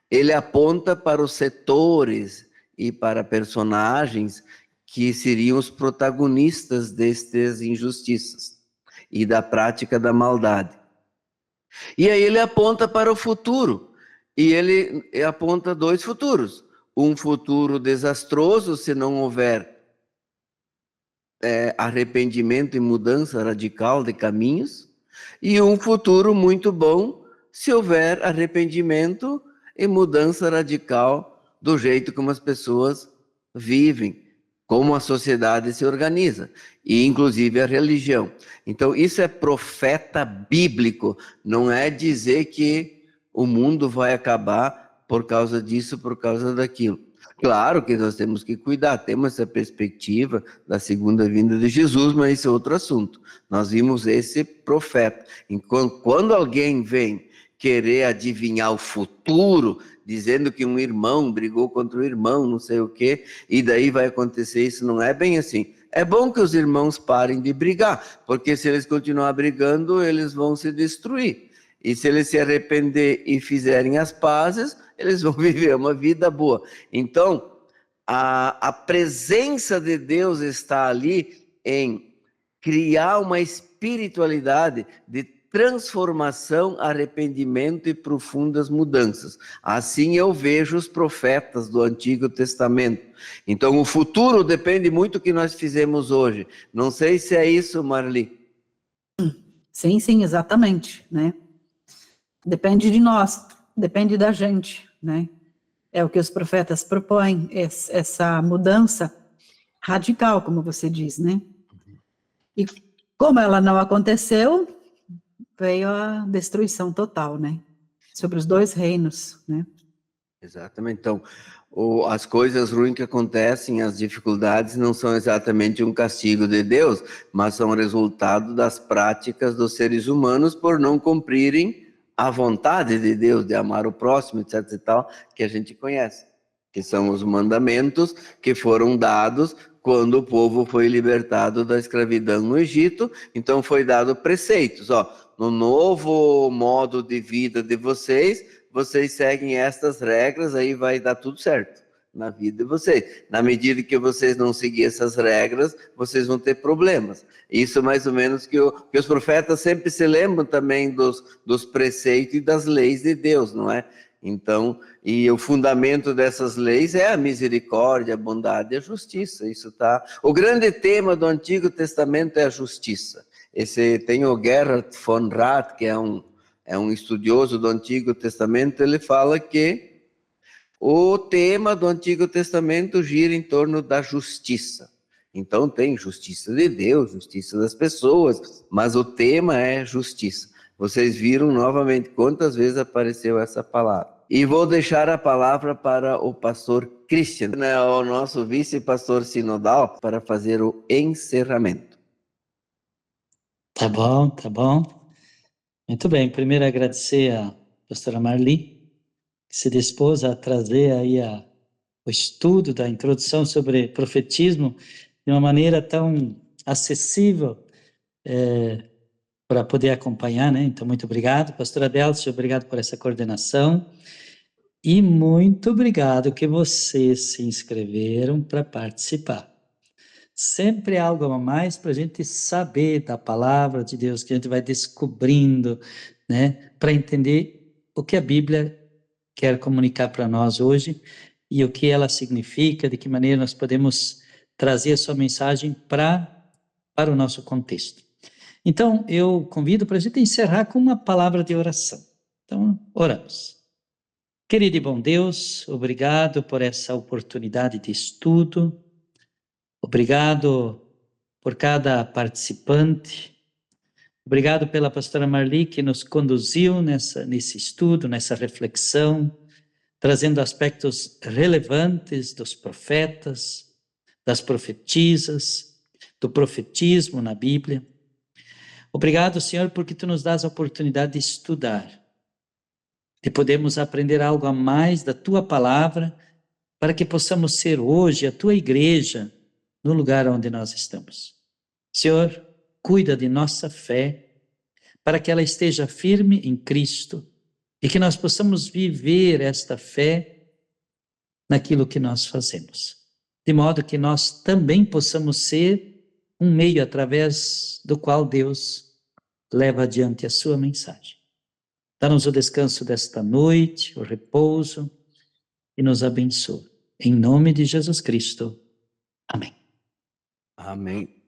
ele aponta para os setores e para personagens que seriam os protagonistas destas injustiças e da prática da maldade. E aí ele aponta para o futuro, e ele aponta 2 futuros. Um futuro desastroso se não houver arrependimento e mudança radical de caminhos, e um futuro muito bom se houver arrependimento e mudança radical do jeito como as pessoas vivem, como a sociedade se organiza, e inclusive a religião. Então isso é profeta bíblico, não é dizer que o mundo vai acabar por causa disso, por causa daquilo. Claro que nós temos que cuidar, temos essa perspectiva da segunda vinda de Jesus, mas isso é outro assunto. Nós vimos esse profeta. Quando alguém vem querer adivinhar o futuro, dizendo que um irmão brigou contra o irmão, não sei o quê, e daí vai acontecer isso, não é bem assim. É bom que os irmãos parem de brigar, porque se eles continuar brigando, eles vão se destruir. E se eles se arrepender e fizerem as pazes, eles vão viver uma vida boa. Então, a presença de Deus está ali em criar uma espiritualidade de transformação, arrependimento e profundas mudanças. Assim eu vejo os profetas do Antigo Testamento. Então, o futuro depende muito do que nós fizemos hoje. Não sei se é isso, Marli. Sim, sim, exatamente, né? Depende de nós, depende da gente, né? É o que os profetas propõem, essa mudança radical, como você diz, né? E como ela não aconteceu, veio a destruição total, né? Sobre os 2 reinos, né? Exatamente. Então, as coisas ruins que acontecem, as dificuldades, não são exatamente um castigo de Deus, mas são resultado das práticas dos seres humanos por não cumprirem a vontade de Deus, de amar o próximo, etc. e tal, que a gente conhece, que são os mandamentos que foram dados quando o povo foi libertado da escravidão no Egito. Então foi dado preceitos, no novo modo de vida de vocês seguem estas regras, aí vai dar tudo certo na vida de vocês. Na medida que vocês não seguirem essas regras, vocês vão ter problemas. Isso mais ou menos que os profetas sempre se lembram também dos preceitos e das leis de Deus, não é? Então, e o fundamento dessas leis é a misericórdia, a bondade e a justiça. Isso tá. O grande tema do Antigo Testamento é a justiça. Tem o Gerhard von Rath, que é um estudioso do Antigo Testamento, ele fala que o tema do Antigo Testamento gira em torno da justiça. Então tem justiça de Deus, justiça das pessoas, mas o tema é justiça. Vocês viram novamente quantas vezes apareceu essa palavra. E vou deixar a palavra para o pastor Christian, né, o nosso vice-pastor sinodal, para fazer o encerramento. Tá bom, tá bom. Muito bem, primeiro agradecer a pastora Marli, que se dispôs a trazer aí o estudo da introdução sobre profetismo de uma maneira tão acessível para poder acompanhar, né? Então, muito obrigado. Pastora Delcio, obrigado por essa coordenação. E muito obrigado que vocês se inscreveram para participar. Sempre algo a mais para a gente saber da palavra de Deus, que a gente vai descobrindo, né? Para entender o que a Bíblia quer comunicar para nós hoje e o que ela significa, de que maneira nós podemos trazer a sua mensagem para o nosso contexto. Então, eu convido para a gente encerrar com uma palavra de oração. Então, oramos. Querido e bom Deus, obrigado por essa oportunidade de estudo, obrigado por cada participante, obrigado pela pastora Marli que nos conduziu nesse estudo, nessa reflexão, trazendo aspectos relevantes dos profetas, das profetisas, do profetismo na Bíblia. Obrigado, Senhor, porque Tu nos dás a oportunidade de estudar, de podermos aprender algo a mais da Tua palavra, para que possamos ser hoje a Tua igreja no lugar onde nós estamos. Senhor, cuida de nossa fé, para que ela esteja firme em Cristo e que nós possamos viver esta fé naquilo que nós fazemos, de modo que nós também possamos ser um meio através do qual Deus leva adiante a sua mensagem. Dá-nos o descanso desta noite, o repouso, e nos abençoa. Em nome de Jesus Cristo. Amém. Amém.